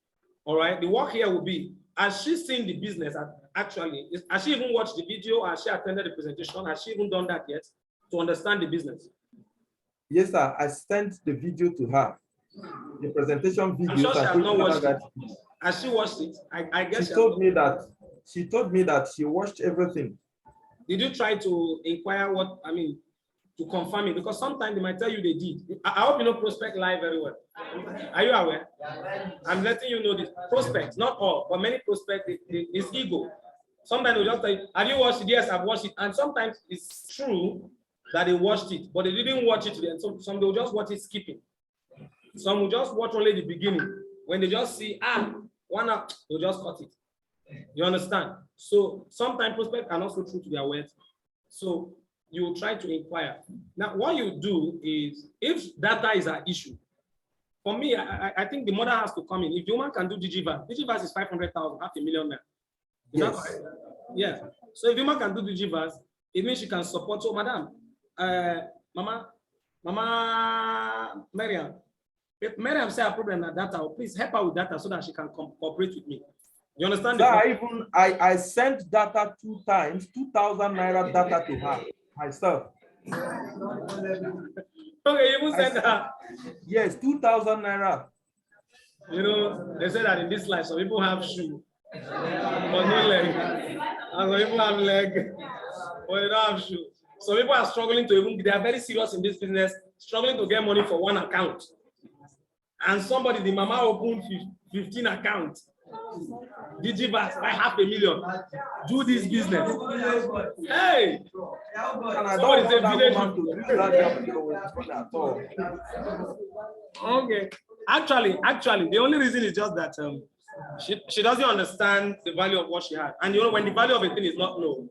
All right. The work here will be: has she seen the business? Actually, has she even watched the video? Has she attended the presentation? Has she even done that yet to understand the business? Yes, sir. I sent the video to her. The presentation video. I'm sure she has not watched it. Has she watched it? I guess she told me that she watched everything. Did you try to inquire to confirm it? Because sometimes they might tell you they did. I hope you know Prospect Live very well. Are you aware? I'm letting you know this. Prospects, not all, but many prospects, it's ego. Sometimes they just say, have you watched it? Yes, I've watched it. And sometimes it's true that they watched it, but they didn't watch it today. So some will just watch it skipping. Some will just watch only the beginning. When they just see, one up, they'll just cut it. You understand? So sometimes prospects are not so true to their words. So you will try to inquire. Now, what you do is, if data is an issue, for me, I think the mother has to come in. If the woman can do DigiVas is 500,000, $500,000 now. Yes. Yeah. So if the woman can do DigiVas, it means she can support. So, madam, Mama Miriam, if Miriam say a problem with data, please help her with data so that she can cooperate with me. You understand? So I sent data 2 times, 2,000 naira data to her myself. Okay, you even send her. Yes, 2,000 naira. You know, they say that in this life, some people have shoe, but no leg. And some people have leg, but they don't have shoe. Some people are struggling to even, they are very serious in this business, struggling to get money for one account. And somebody, the mama opened 15 accounts. DigiVas, buy $500,000. Do this business. Hey! And I don't want that woman to use that job at all. Okay. Actually, the only reason is just that she doesn't understand the value of what she has. And you know, when the value of a thing is not known,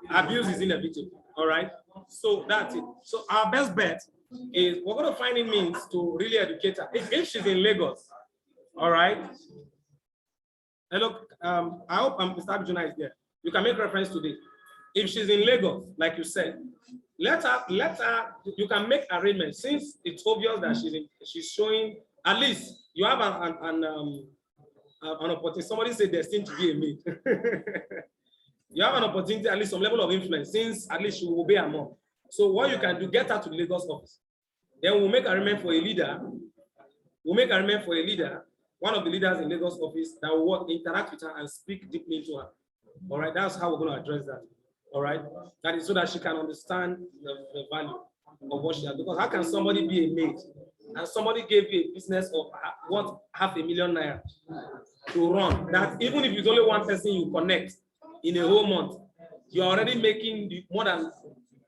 abuse is inevitable. All right. So that's it. So our best bet is we're going to find a means to really educate her. If she's in Lagos, all right. Hello, I hope Mr. Abijuna is there. You can make reference to this. if she's in Lagos, like you said, let her, you can make arrangements since it's obvious that she's showing, at least you have an opportunity. Somebody said destined to be a maid. You have an opportunity, at least some level of influence, since at least she will obey her mom. So what you can do, get her to the Lagos office. Then we'll make arrangement for a leader. We'll make arrangement for a leader, one of the leaders in Lagos office that will interact with her and speak deeply to her. All right, that's how we're going to address that. All right, that is so that she can understand the value of what she has. Because how can somebody be a maid and somebody gave you a business of what $500,000 to run? That even if it's only one person you connect in a whole month, you're already making more than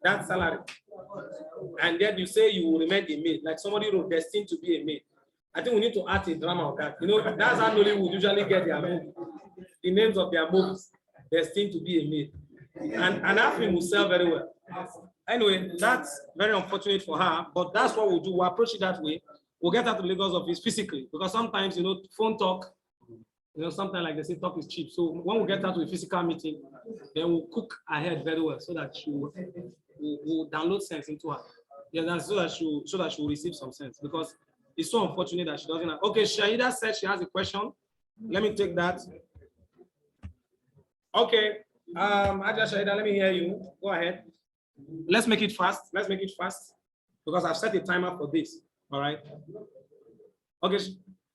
that salary. And then you say you will remain a maid, like somebody wrote destined to be a maid. I think we need to add a drama of that. You know, that's how Nollywood usually get their movie, the names of their movies, destined to be a maid. And that film will sell very well. Anyway, that's very unfortunate for her, but that's what we'll do. We'll approach it that way. We'll get her to Lagos office physically, because sometimes, you know, phone talk, you know, sometimes like they say, talk is cheap. So when we get her to a physical meeting, then we'll cook ahead very well so that she will download sense into her. Yeah, that's so that she will receive some sense, because it's so unfortunate that she doesn't have. Okay, Shahida said she has a question. Let me take that. Okay, Aja Shahida, let me hear you. Go ahead. Let's make it fast. Let's make it fast, because I've set a timer for this. All right. Okay,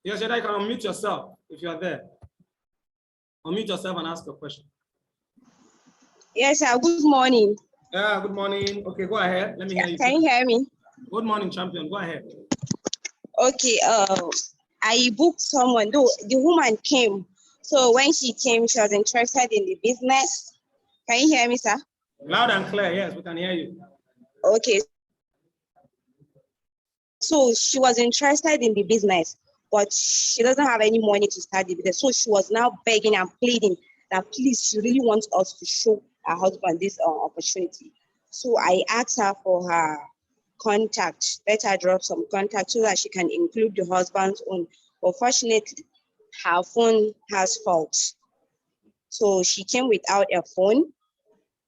yes, Shahida, you can unmute yourself if you are there. Unmute yourself and ask a question. Yes, sir. Good morning. Yeah, good morning. Okay, go ahead. Let me hear you. Can you hear me? Good morning, champion. Go ahead. Okay. I booked someone. Though the woman came. So when she came, she was interested in the business. Can you hear me, sir? Loud and clear. Yes, we can hear you. Okay. So she was interested in the business, but she doesn't have any money to start the business. So she was now begging and pleading that please, she really wants us to show her husband this opportunity. So I asked her for her contact. Let her drop some contact so that she can include the husband's own. Unfortunately, her phone has faults. So she came without a phone.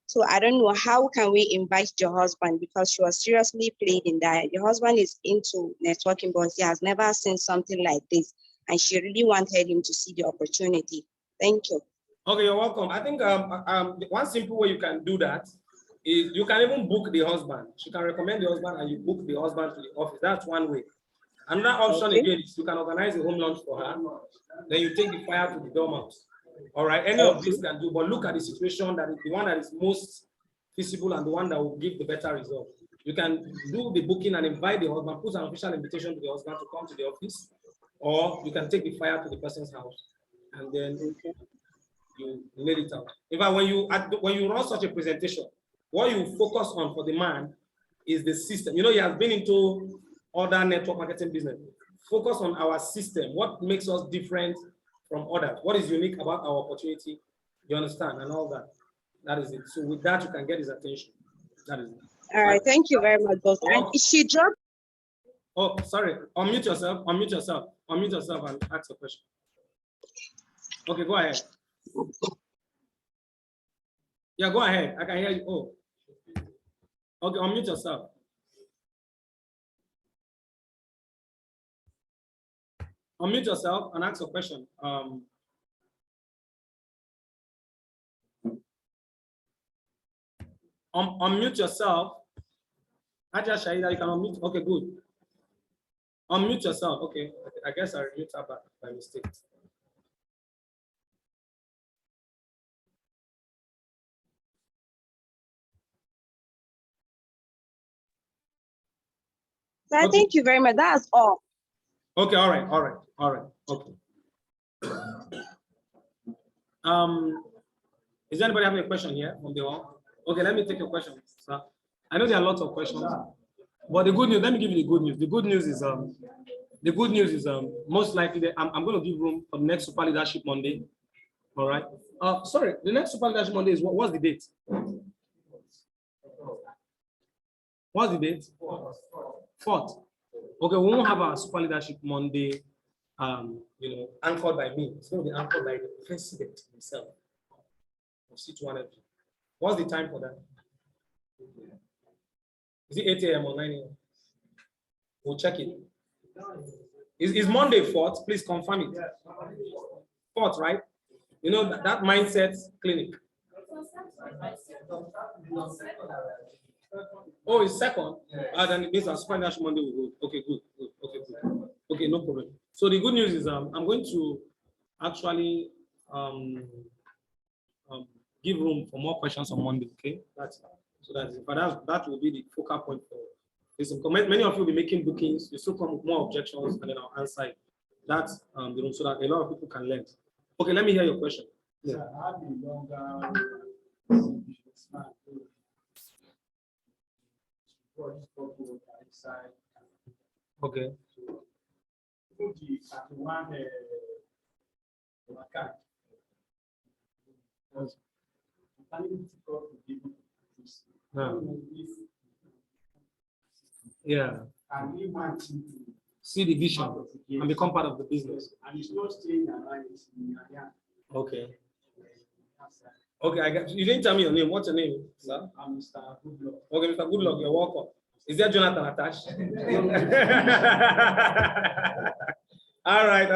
So I don't know, how can we invite the husband, because she was seriously pleading that the husband is into networking, but he has never seen something like this. And she really wanted him to see the opportunity. Thank you. Okay, you're welcome. I think one simple way you can do that is you can even book the husband. She can recommend the husband and you book the husband to the office. That's one way. Another option again is you can organize a home lunch for her. Then you take the fire to the dormouse. All right, any of this can do, but look at the situation that is the one that is most feasible and the one that will give the better result. You can do the booking and invite the husband, put an official invitation to the husband to come to the office, or you can take the fire to the person's house and then you lay it out. In fact, when you run such a presentation, what you focus on for the man is the system. You know, he has been into other network marketing business. Focus on our system. What makes us different from others? What is unique about our opportunity? You understand, and all that. That is it. So with that, you can get his attention. That is it. All right. Thank you very much, boss. And she dropped. Oh, sorry. Unmute yourself. Unmute yourself. Unmute yourself and ask a question. Okay, go ahead. Yeah, go ahead. I can hear you. Oh. Okay, unmute yourself. Unmute yourself and ask a question. Unmute yourself. Aja Shahida, you can unmute. Okay, good. Unmute yourself. Okay, I guess I removed her by mistake. So thank you very much. That's all. Okay, all right. Okay. Is anybody having a question here from the hall? Okay, let me take a question, sir. I know there are lots of questions, but the good news, let me give you the good news. The good news is most likely that I'm going to give room for the next Super Leadership Monday. All right. Sorry, the next Super Leadership Monday is what's the date? What's the date? 4th. Okay, we won't have our Super Leadership Monday, anchored by me. It's going to be anchored by the president himself of C200. What's the time for that? Is it 8 a.m. or 9 a.m.? We'll check it. Is Monday 4th? Please confirm it. 4th, right? You know that mindset clinic. Oh, it's 2nd. Then it means our Spanish Monday will go. Okay, good. Okay, good. Okay, no problem. So the good news is I'm going to actually give room for more questions on Monday. Okay, that will be the focal point for this. Many of you will be making bookings. You still come with more objections, and then I'll answer it. That's the room so that a lot of people can learn. Okay, let me hear your question. Yeah. Okay. Yeah. And we want to see the vision and become part of the business. And it's not staying around. Okay. Okay, I got you. Didn't tell me your name. What's your name, sir? I'm Mr. Goodluck. Okay, Mr. Goodluck, you're welcome. Is there Jonathan attached? all right.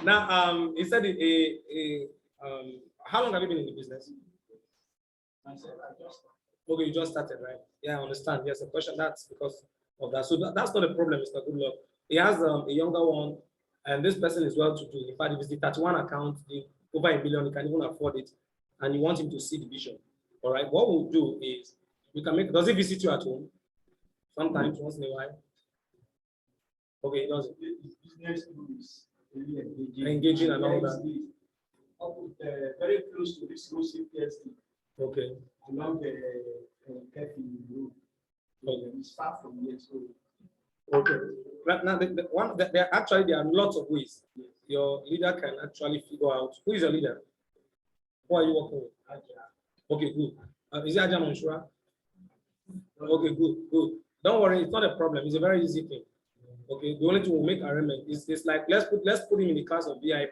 Now, he said how long have you been in the business? Okay, you just started, right? Yeah, I understand. Yes, the question that's because of that. So that's not a problem, Mr. Goodluck. He has a younger one, and this person is well to do. In fact, if it's the 31 account, over $1 million, he can even afford it, and you want him to see the vision. All right. What we'll do is we can make. Does he visit you at home? Sometimes, once in a while. Okay, he doesn't. Business is really engaging and all that. Very close to this CPSD. Okay. Along the Kevin road. Okay. It's far from here, so. Okay. Now, there are lots of ways your leader can actually figure out who is your leader. Who are you working with? Okay, good. Is it Ajam Onshura? Okay, good. Don't worry, it's not a problem. It's a very easy thing. Okay, the only thing we'll make arrangement is like let's put him in the class of VIP.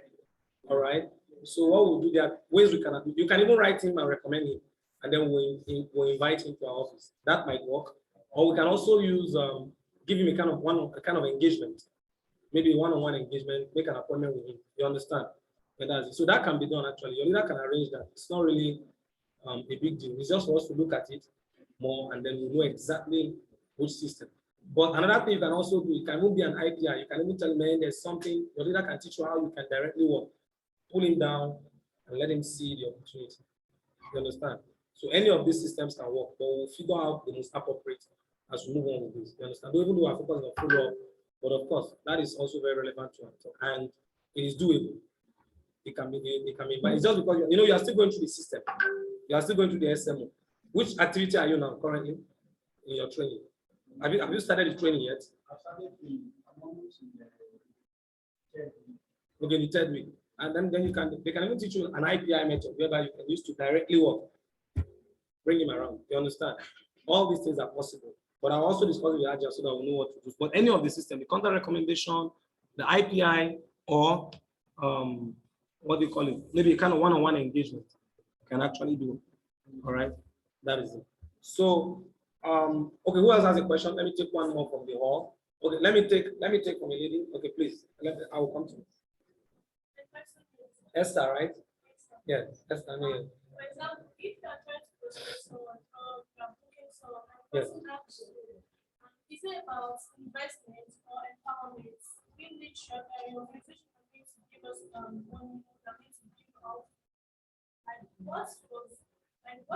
All right. So what we'll do, there are ways we can. You can even write him and recommend him, and then we'll invite him to our office. That might work. Or we can also use give him a kind of engagement, maybe one-on-one engagement. Make an appointment with him. You understand? So that can be done actually. Your leader can arrange that. It's not really a big deal. It's just for us to look at it more, and then we know exactly which system. But another thing you can also do, it can even be an IPI. You can even tell him, man, there's something, your leader can teach you how you can directly work. Pull him down and let him see the opportunity. You understand? So any of these systems can work, but we'll figure out the most appropriate as we move on with this. You understand? Don't even do our focus on follow-up, but of course, that is also very relevant to our talk. And it is doable. It can be, but it's just because you are still going through the system. You are still going through the SMO. Which activity are you now currently in your training? Have you started the training yet? I've started the Okay, the 3rd week. And then they can even teach you an IPI method whereby you can use to directly work. Bring him around. You understand? All these things are possible. But I'll also discuss with Aja so that we know what to do. But any of the system, the contact recommendation, the IPI, or what do you call it? Maybe a kind of one-on-one engagement can actually do. All right, that is it. So, okay, who else has a question? Let me take one more from the hall. Okay, let me take from a lady. Okay, please. I will come to you. Esther, right? Yes, Esther. For example, if you are trying to persuade someone or you are booking someone, yes. Is it about investment or empowerment? In which your organization is going to give us money, that means to give out. What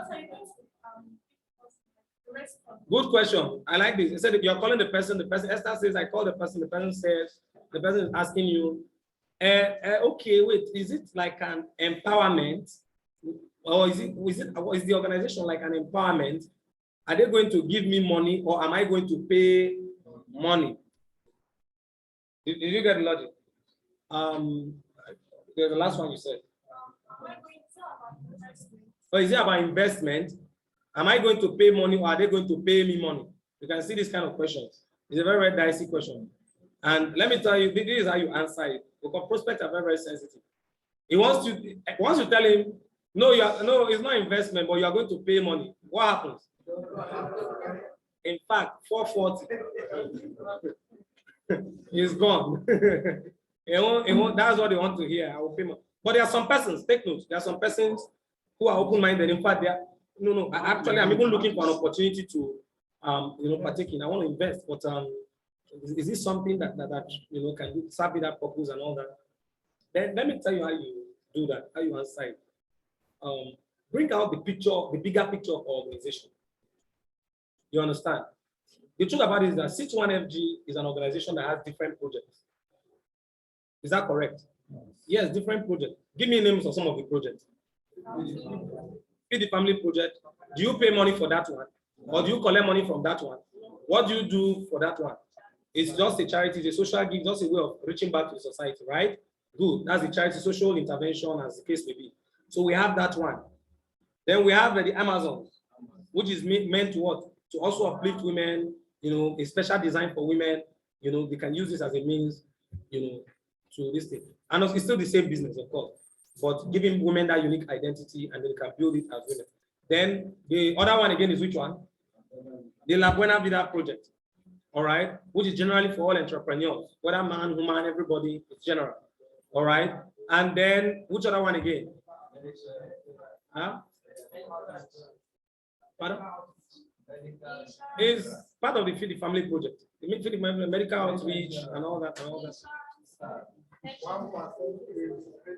are you going to respond? Good question. I like this. It said you're calling the person. Esther says, I call the person. The person says, the person is asking you, okay, wait, is it like an empowerment? Or is the organization like an empowerment? Are they going to give me money or am I going to pay money? Did you get the logic? The last one you said. Or is it about investment? Am I going to pay money or are they going to pay me money? You can see this kind of questions. It's a very, very dicey question. And let me tell you, this is how you answer it. Because prospects are very, very sensitive. Once you tell him No, no, it's not investment, but you are going to pay money. What happens? In fact, 440 is gone. That's what they want to hear. I will pay money. But there are some persons, take note, there are some persons who are open-minded. In fact, they are, no. Actually, I'm even looking for an opportunity to, partake in. I want to invest, but is this something that can serve me that purpose and all that? Then let me tell you how you do that, how you answer it. Bring out the picture, the bigger picture of our organization. You understand? The truth about it is that 61FG is an organization that has different projects. Is that correct? Yes, different projects. Give me names of some of the projects. Feed the Family project. Do you pay money for that one? Or do you collect money from that one? What do you do for that one? It's just a charity, it's a social gift, just a way of reaching back to the society, right? Good. That's the charity, social intervention, as the case may be. So we have that one. Then we have the Amazons, which is meant to what? To also uplift women, a special design for women. They can use this as a means, to this thing. And it's still the same business, of course, but giving women that unique identity and they can build it as women. Then the other one again is which one? The La Buena Vida project, all right, which is generally for all entrepreneurs, whether man, woman, everybody, it's general, all right. And then which other one again? Huh? Pardon? Is part of the Feed the Family project. The Feed the Family, medical outreach and all that.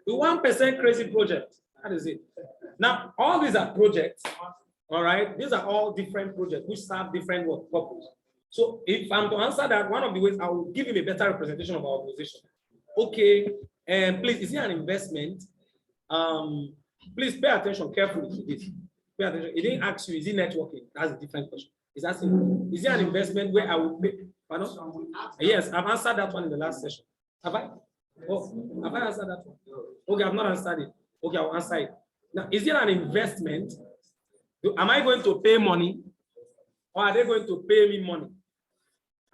The 1% crazy project. That is it. Now, all these are projects. All right. These are all different projects which serve different purpose. So if I'm to answer that, one of the ways I will give you a better representation of our organization. Okay, and please, is it an investment? Please pay attention carefully to this. Pay attention. It didn't ask you, is it networking? That's a different question. It's asking, is it an investment where I will pay? Pardon? Yes, I've answered that one in the last session. Have I? Oh, have I answered that one? Okay, I've not answered it. Okay, I'll answer it. Now, is it an investment? Am I going to pay money? Or are they going to pay me money?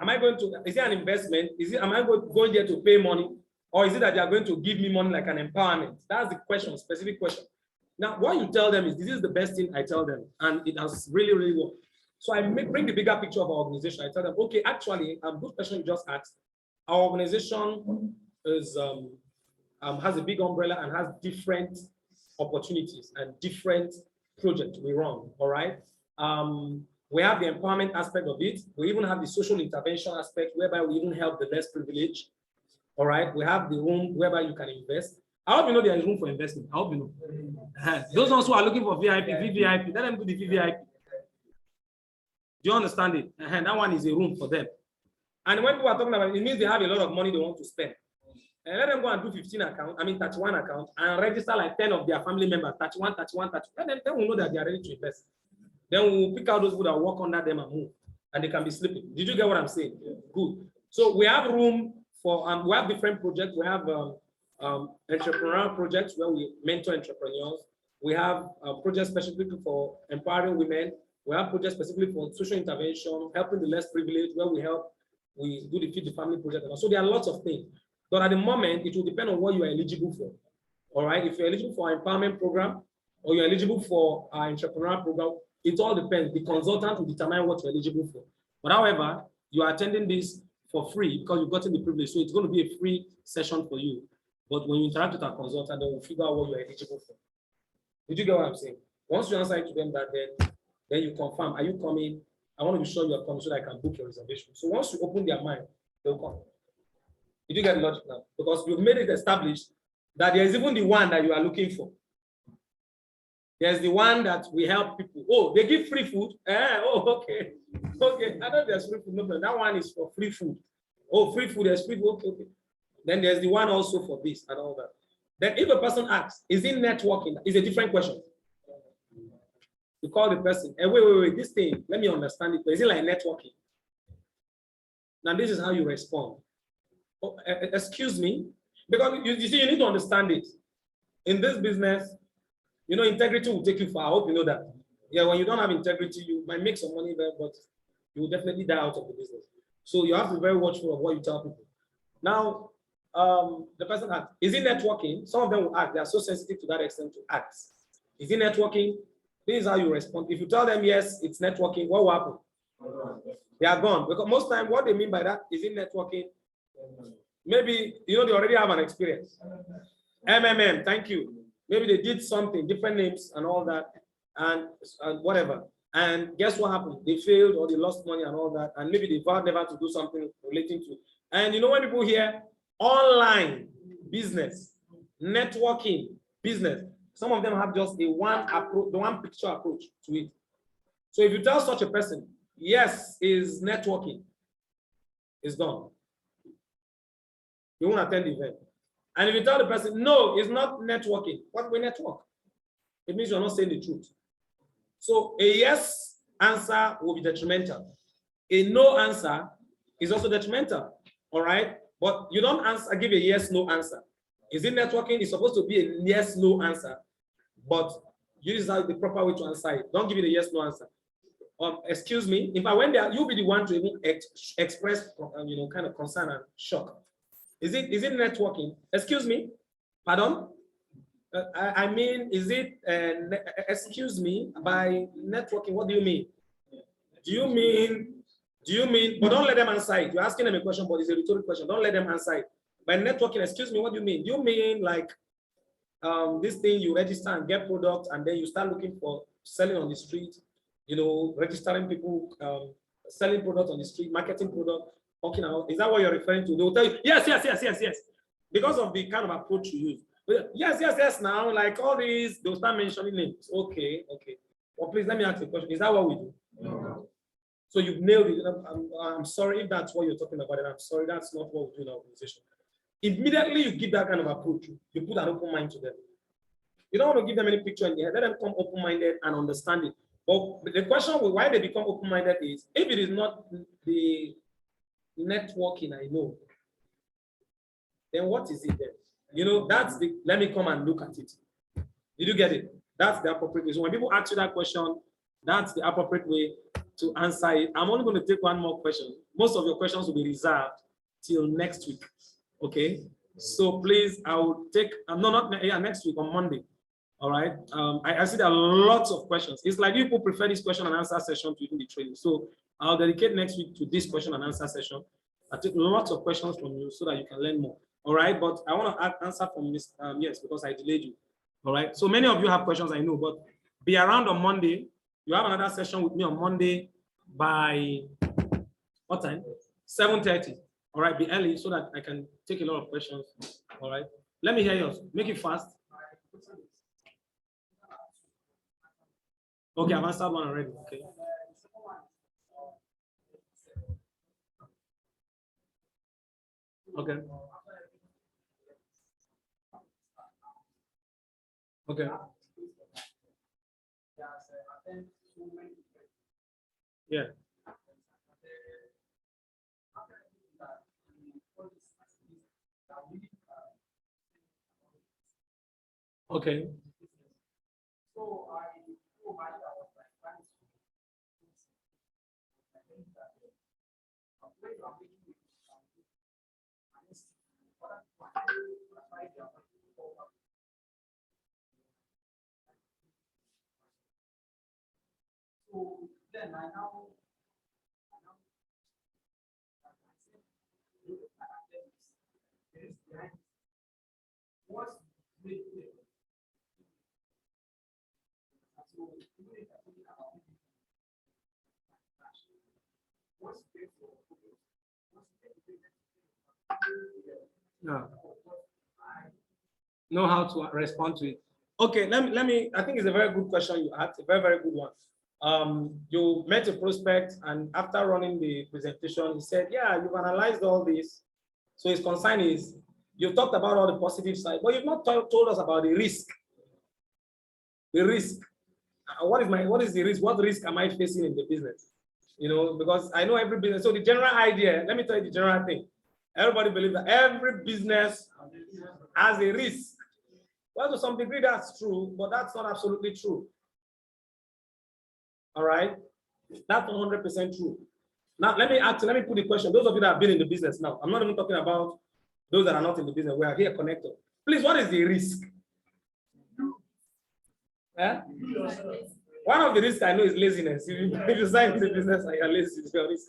Am I going to, is it an investment? Am I going there to pay money? Or is it that they are going to give me money like an empowerment? That's the question, specific question. Now, what you tell them is, this is the best thing I tell them, and it has really, really worked. So I bring the bigger picture of our organization. I tell them, okay, actually, good question you just asked. Our organization is has a big umbrella and has different opportunities and different projects we run, all right? We have the empowerment aspect of it. We even have the social intervention aspect, whereby we even help the less privileged. All right. We have the room whereby you can invest. I hope you know there is room for investment. I hope you know. Those ones who are looking for VIP, VVIP, let them do the VVIP. Do you understand it? That one is a room for them. And when people are talking about it, it means they have a lot of money they want to spend. And let them go and do 31 accounts, and register like 10 of their family members, 31. Then we know that they are ready to invest. Then we'll pick out those people that work under them and move, and they can be sleeping. Did you get what I'm saying? Yeah. Good. So we have room for, we have different projects. We have entrepreneurial projects where we mentor entrepreneurs. We have projects specifically for empowering women. We have projects specifically for social intervention, helping the less privileged, where we do the Feed the Family project. So there are lots of things. But at the moment, it will depend on what you are eligible for. All right. If you're eligible for our empowerment program, or you're eligible for our entrepreneurial program, it all depends. The consultant will determine what you're eligible for. But however, you are attending this for free because you've gotten the privilege. So it's going to be a free session for you. But when you interact with our consultant, they will figure out what you're eligible for. Did you get what I'm saying? Once you answer it to them that then you confirm, are you coming? I want to be sure you are coming so that I can book your reservation. So once you open their mind, they'll come. Did you get the logic now? Because you've made it established that there is even the one that you are looking for. There's the one that we help people. Oh, they give free food. Oh, okay. Okay. I know there's free food. No, but that one is for free food. Oh, free food. There's free food. Okay, okay. Then there's the one also for this and all that. Then if a person asks, is it networking? It's a different question. You call the person, hey, wait, this thing, let me understand it. Is it like networking? Now, this is how you respond. Oh, excuse me, because you see, you need to understand it. In this business, you know, integrity will take you far. I hope you know that. Yeah, when you don't have integrity, you might make some money there, but you will definitely die out of the business. So you have to be very watchful of what you tell people. Now, the person asks, is it networking? Some of them will ask, they are so sensitive to that extent to ask. Is it networking? This is how you respond. If you tell them yes, it's networking, what will happen? They are gone. Because most time, what they mean by that is it networking. Maybe they already have an experience. MMM, thank you. Maybe they did something, different names and all that, and whatever. And guess what happened? They failed or they lost money and all that. And maybe they vowed never to do something relating to. And when people hear online business, networking business, some of them have just the one picture approach to it. So if you tell such a person, yes, is networking, it's gone. You won't attend the event. And if you tell the person, no, it's not networking, what we network? It means you're not saying the truth. So a yes answer will be detrimental. A no answer is also detrimental. All right. But you don't give a yes, no answer. Is it networking? It's supposed to be a yes, no answer. But use the proper way to answer it. Don't give it a yes, no answer. Excuse me. If I went there, you'll be the one to express, kind of concern and shock. Is it networking? Excuse me. Pardon? I mean, is it, excuse me, by networking, what do you mean? Do you mean, but don't let them answer it. You're asking them a question, but it's a rhetorical question. Don't let them answer it. By networking, excuse me, what do you mean? Do you mean like this thing you register and get product and then you start looking for selling on the street, registering people, selling product on the street, marketing product, talking about, is that what you're referring to? They will tell you, yes. Because of the kind of approach you use. Yes, now, like all these, they'll start mentioning names. Okay. Well, please let me ask you a question. Is that what we do? No. So you've nailed it. I'm sorry if that's what you're talking about, and I'm sorry that's not what we do in our organization. Immediately you give that kind of approach, you put an open mind to them. You don't want to give them any picture in the head. Let them come open-minded and understand it. But the question with why they become open-minded is, if it is not the networking I know, then what is it then? That's the, let me come and look at it. Did you get it? That's the appropriate way. So when people ask you that question, that's the appropriate way to answer it. I'm only going to take one more question. Most of your questions will be reserved till next week. Okay? So please, I will take, next week on Monday. All right? I see there are lots of questions. It's like people prefer this question and answer session to even the training. So I'll dedicate next week to this question and answer session. I'll take lots of questions from you so that you can learn more. All right, but I want to answer from this, yes, because I delayed you. All right, so many of you have questions, I know, but be around on Monday. You have another session with me on Monday by what time? 7:30. All right, be early so that I can take a lot of questions. All right, let me hear yours. Make it fast. Okay, I've answered one already. Okay. Okay. Okay. Yeah. Okay. So then I now what's the know how to respond to it. Okay, let me, I think it's a very good question you asked, a very, very good one. You met a prospect and after running the presentation, he said, yeah, you've analyzed all this. So his concern is, you've talked about all the positive side, but you've not told us about the risk. The risk. What is the risk? What risk am I facing in the business? Because I know every business. So the general idea, let me tell you the general thing. Everybody believes that every business has a risk. Well, to some degree that's true, but that's not absolutely true. All right, that's 100% true. Now let me put the question. Those of you that have been in the business now, I'm not even talking about those that are not in the business. We are here connected. Please, what is the risk? Eh? One of the risks I know is laziness. If you sign into business and you're lazy, it's your risk.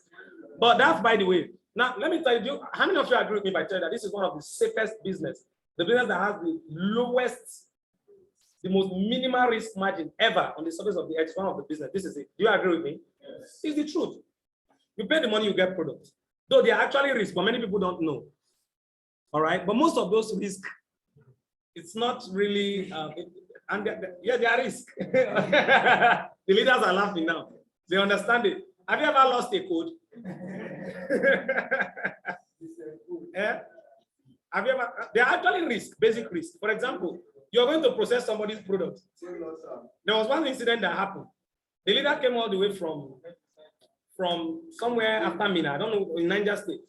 But that's by the way. Now, let me tell you, how many of you agree with me by telling that this is one of the safest business, the business that has the lowest, the most minimal risk margin ever on the surface of the earth, one of the business. This is it. Do you agree with me? Yes. It's the truth. You pay the money, you get product. Though they are actually risks, but many people don't know. All right, but most of those risks, it's not really, yeah, they are risk. The leaders are laughing now. They understand it. Have you ever lost a code? Yeah? Have you ever? They are actually risk, basic risk. For example, you're going to process somebody's product. There was one incident that happened. The leader came all the way from somewhere after Mina, I don't know, in Niger State.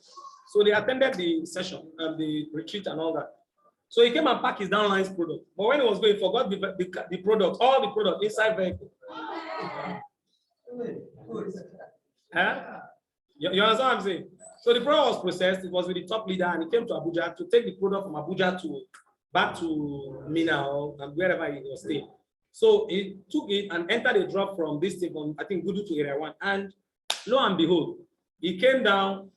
So they attended the session, the retreat and all that. So he came and packed his downline's product. But when he was going, he forgot the product, all the product inside vehicle. Huh? You understand what I'm saying? So the product was processed, it was with the top leader, and he came to Abuja to take the product from Abuja to back to Mina or wherever he was staying. So he took it and entered a drop from this thing from, I think, Gudu to Area 1. And lo and behold, he came down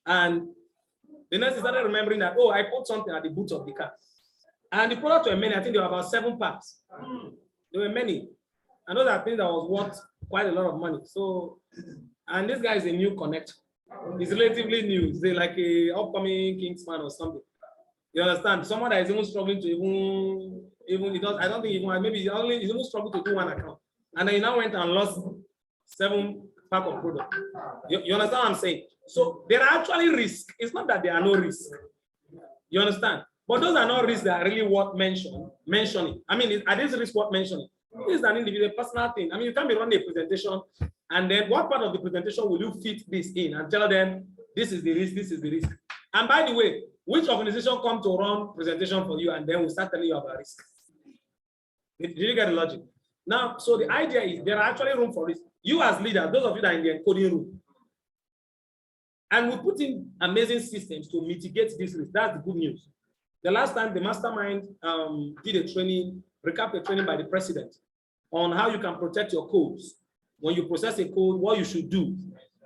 and the next he started remembering that, oh, I put something at the boot of the car. And the products were many, I think there were about 7 parts. There were many. And those are things that was worth quite a lot of money. So, and this guy is a new connect. He's relatively new. He's like a upcoming Kingsman or something. You understand? Someone that is even struggling to even he does, I don't think even maybe he's even struggling to do one account. And then he now went and lost 7 pack of product. You understand what I'm saying? So there are actually risks. It's not that there are no risks. You understand? But those are not risks that are really worth mentioning. I mean, are these risks worth mentioning? This is an individual personal thing. I mean, you can't be running a presentation and then what part of the presentation will you fit this in and tell them this is the risk, this is the risk. And by the way, which organization come to run presentation for you and then we'll start telling you about risk? Did you get the logic? Now, so the idea is there are actually room for risk. You as leaders, those of you that are in the encoding room, and we put in amazing systems to mitigate this risk. That's the good news. The last time the mastermind did a training, recap a training by the president on how you can protect your codes. When you process a code, what you should do.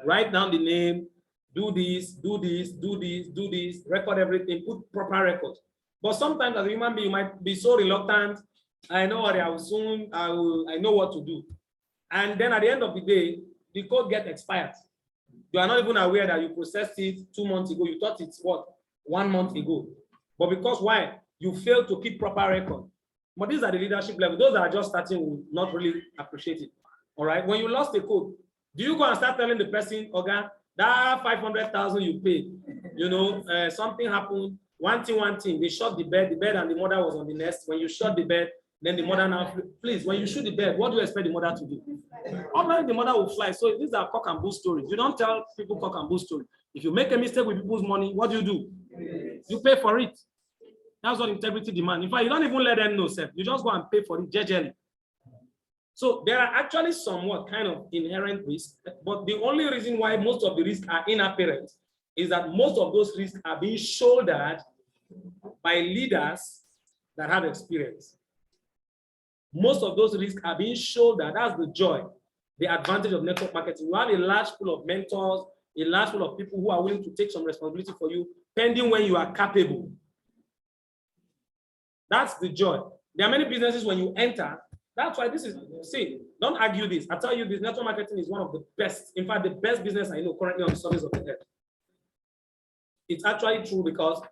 Write down the name, do this, do this, do this, do this, record everything, put proper records. But sometimes as a human being, you might be so reluctant. I know what I will soon, I know what to do. And then at the end of the day, the code gets expired. You are not even aware that you processed it 2 months ago. You thought it's what, 1 month ago. But because why? You failed to keep proper record. But these are the leadership level. Those that are just starting will not really appreciate it. All right. When you lost a code, do you go and start telling the person, okay, that 500,000 you paid, you know, something happened, one thing, they shot the bed and the mother was on the nest. When you shot the bed, then the mother now, please, when you shoot the bed, what do you expect the mother to do? Ordinarily, the mother will fly. So these are cock and bull stories. You don't tell people cock and bull stories. If you make a mistake with people's money, what do? You pay for it. That's what integrity demands. In fact, you don't even let them know, sir. You just go and pay for it jejely. So there are actually somewhat kind of inherent risks, but the only reason why most of the risks are inapparent is that most of those risks are being shouldered by leaders that have experience. Most of those risks are being shouldered. That's the joy, the advantage of network marketing. You have a large pool of mentors, a large pool of people who are willing to take some responsibility for you, pending when you are capable. That's the joy. There are many businesses when you enter. That's why this is, see, don't argue this. I tell you this, network marketing is one of the best, in fact, the best business I know currently on the surface of the earth. It's actually true because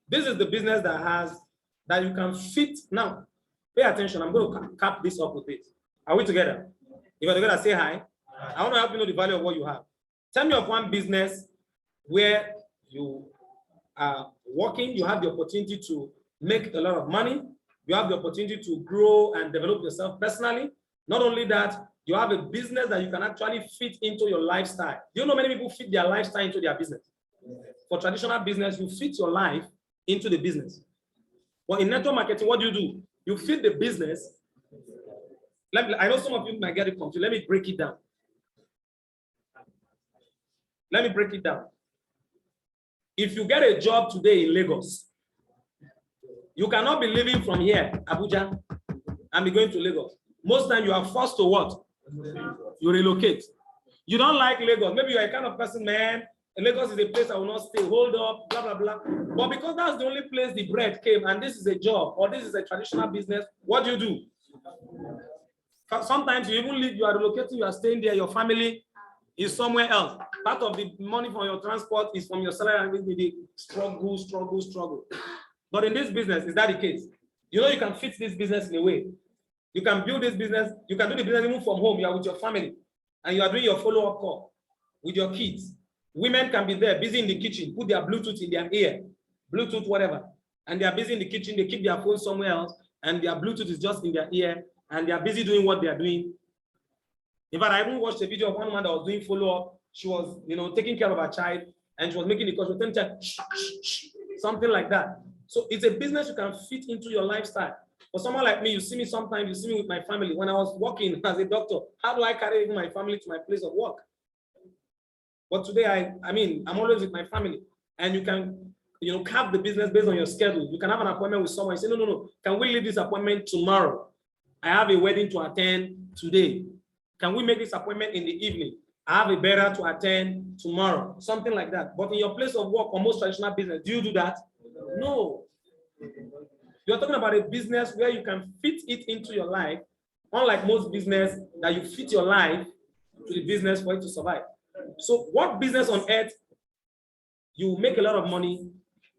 this is the business that you can fit. Now, pay attention. I'm going to cap this up with this. Are we together? If you're together, say hi. I want to help you know the value of what you have. Tell me of one business where you are working, you have the opportunity to make a lot of money. You have the opportunity to grow and develop yourself personally. Not only that, you have a business that you can actually fit into your lifestyle. Do you know many people fit their lifestyle into their business? For traditional business, you fit your life into the business. But in network marketing, what do? You fit the business. I know some of you might get it confused. Let me break it down. Let me break it down. If you get a job today in Lagos, you cannot be leaving from here, Abuja, and be going to Lagos. Most times you are forced to what? You relocate. You don't like Lagos. Maybe you're a kind of person, man. Lagos is a place I will not stay. Hold up, blah, blah, blah. But because that's the only place the bread came, and this is a job, or this is a traditional business, what do? Sometimes you even leave, you are relocating, you are staying there, your family is somewhere else. Part of the money for your transport is from your salary, and the struggle. But in this business, is that the case? You know, you can fit this business in a way. You can build this business, you can do the business even from home. You are with your family, and you are doing your follow-up call with your kids. Women can be there, busy in the kitchen, put their Bluetooth in their ear, Bluetooth, whatever. And they are busy in the kitchen, they keep their phone somewhere else, and their Bluetooth is just in their ear, and they are busy doing what they are doing. In fact, I even watched a video of one woman that was doing follow-up. She was, taking care of her child, and she was making the call. She was telling the child, shh, shh, shh, something like that. So it's a business you can fit into your lifestyle. For someone like me, you see me sometimes, you see me with my family. When I was working as a doctor, how do I carry my family to my place of work? But today, I'm always with my family, and you can, carve the business based on your schedule. You can have an appointment with someone. You say, no. Can we leave this appointment tomorrow? I have a wedding to attend today. Can we make this appointment in the evening? I have a burial to attend tomorrow. Something like that. But in your place of work or most traditional business, do you do that? No. You're talking about a business where you can fit it into your life, unlike most business that you fit your life to the business for it to survive. So what business on earth, you make a lot of money,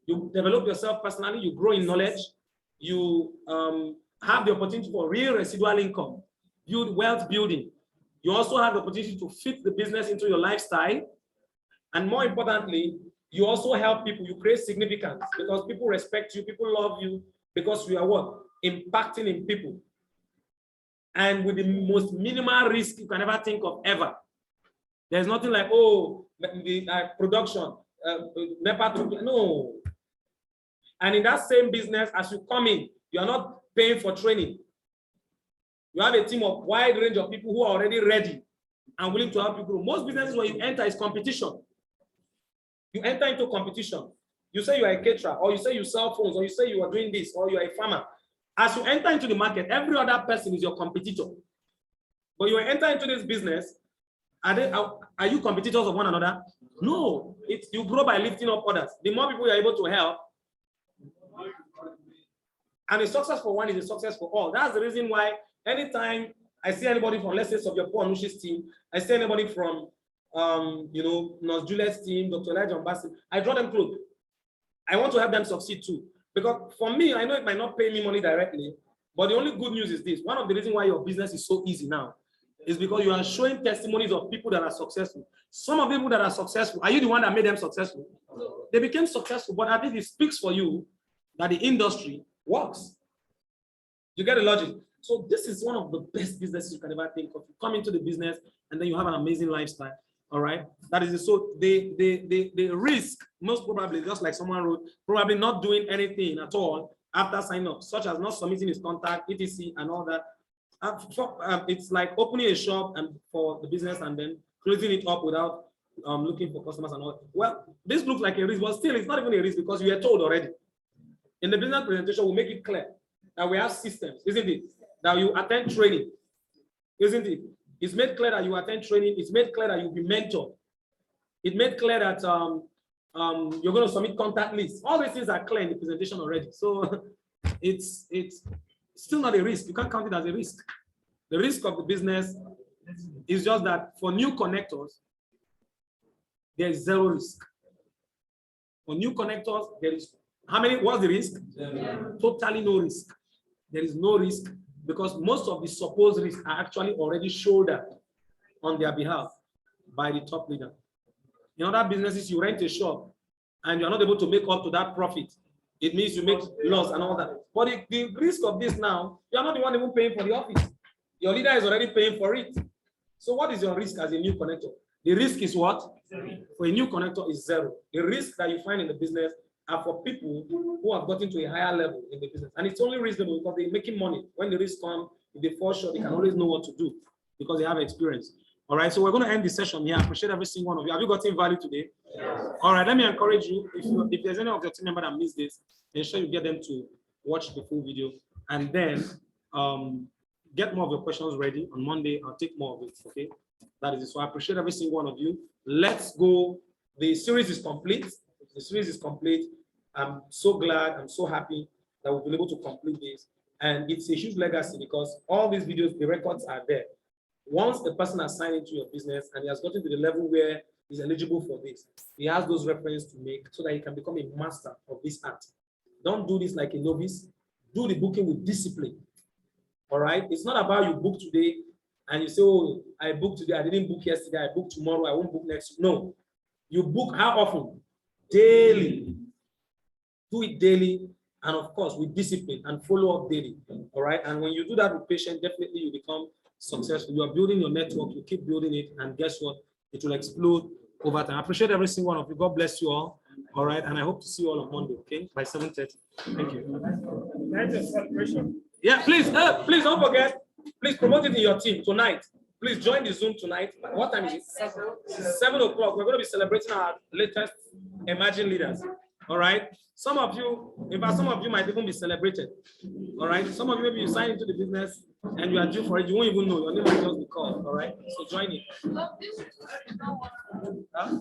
you develop yourself personally, you grow in knowledge, you have the opportunity for real residual income, build wealth building. You also have the opportunity to fit the business into your lifestyle. And more importantly, you also help people, you create significance because people respect you, people love you because you are what? Impacting in people. And with the most minimal risk you can ever think of ever. There's nothing like, the production, no. And in that same business, as you come in, you are not paying for training. You have a team of wide range of people who are already ready and willing to help you grow. Most businesses, when you enter, is competition. You enter into competition. You say you are a caterer, or you say you sell phones, or you say you are doing this, or you are a farmer. As you enter into the market, every other person is your competitor. But you enter into this business, are you competitors of one another? No. You grow by lifting up others. The more people you are able to help, and a success for one is a success for all. That's the reason why anytime I see anybody from, let's say, Sobiapo Anushi's team, I see anybody from, Nurse Juliet's team, Dr. Elijah Mbasi, I draw them close. I want to help them succeed too. Because for me, I know it might not pay me money directly, but the only good news is this. One of the reasons why your business is so easy now is because you are showing testimonies of people that are successful. Some of the people that are successful, are you the one that made them successful? They became successful, but I think it speaks for you that the industry works. You get the logic? So this is one of the best businesses you can ever think of. You come into the business and then you have an amazing lifestyle. All right. That is it. So the risk, most probably, just like someone wrote, probably not doing anything at all after signing up, such as not submitting his contact, etc., and all that. It's like opening a shop and for the business and then closing it up without looking for customers and all. Well, this looks like a risk, but still, it's not even a risk because we are told already. In the business presentation, we'll make it clear that we have systems, isn't it? That you attend training, isn't it? It's made clear that you attend training. It's made clear that you'll be mentored. It's made clear that you're going to submit contact lists. All these things are clear in the presentation already. So it's still not a risk. You can't count it as a risk. The risk of the business is just that for new connectors, there is zero risk. For new connectors, there is how many? What's the risk? Totally no risk. There is no risk because most of the supposed risks are actually already shouldered on their behalf by the top leader. In other businesses, you rent a shop and you're not able to make up to that profit. It means you make loss and all that. But the risk of this now, you're not the one even paying for the office. Your leader is already paying for it. So what is your risk as a new connector? The risk is what? For a new connector is zero. The risk that you find in the business are for people who have gotten to a higher level in the business. And it's only reasonable because they're making money. When the risk comes, if they fall short, they can always know what to do because they have experience. All right, so we're going to end the session here. I appreciate every single one of you. Have you gotten value today? Yes. All right, let me encourage you. If there's any of your team member that missed this, ensure you get them to watch the full video. And then get more of your questions ready. On Monday, I'll take more of it, okay? That is it. So I appreciate every single one of you. Let's go. The series is complete. The series is complete. I'm so glad, I'm so happy that we've been able to complete this. And it's a huge legacy because all these videos, the records are there. Once the person has signed into your business and he has gotten to the level where he's eligible for this, he has those references to make so that he can become a master of this art. Don't do this like a novice. Do the booking with discipline. All right? It's not about you book today and you say, oh, I booked today, I didn't book yesterday, I booked tomorrow, I won't book next week. No. You book how often? Daily. Do it daily, and of course, with discipline and follow up daily. All right. And when you do that with patience, definitely you become successful. You are building your network, you keep building it, and guess what? It will explode over time. I appreciate every single one of you. God bless you all. All right. And I hope to see you all on Monday, okay? By 7:30. Thank you. That's a celebration. Yeah, please, please don't forget. Please promote it in your team tonight. Please join the Zoom tonight. What time is it? 7 o'clock. We're going to be celebrating our latest emerging leaders. All right. Some of you, in fact, some of you might even be celebrated. All right. Some of you, maybe you sign into the business and you are due for it. You won't even know. Your name will just be called. All right. So join it. Huh?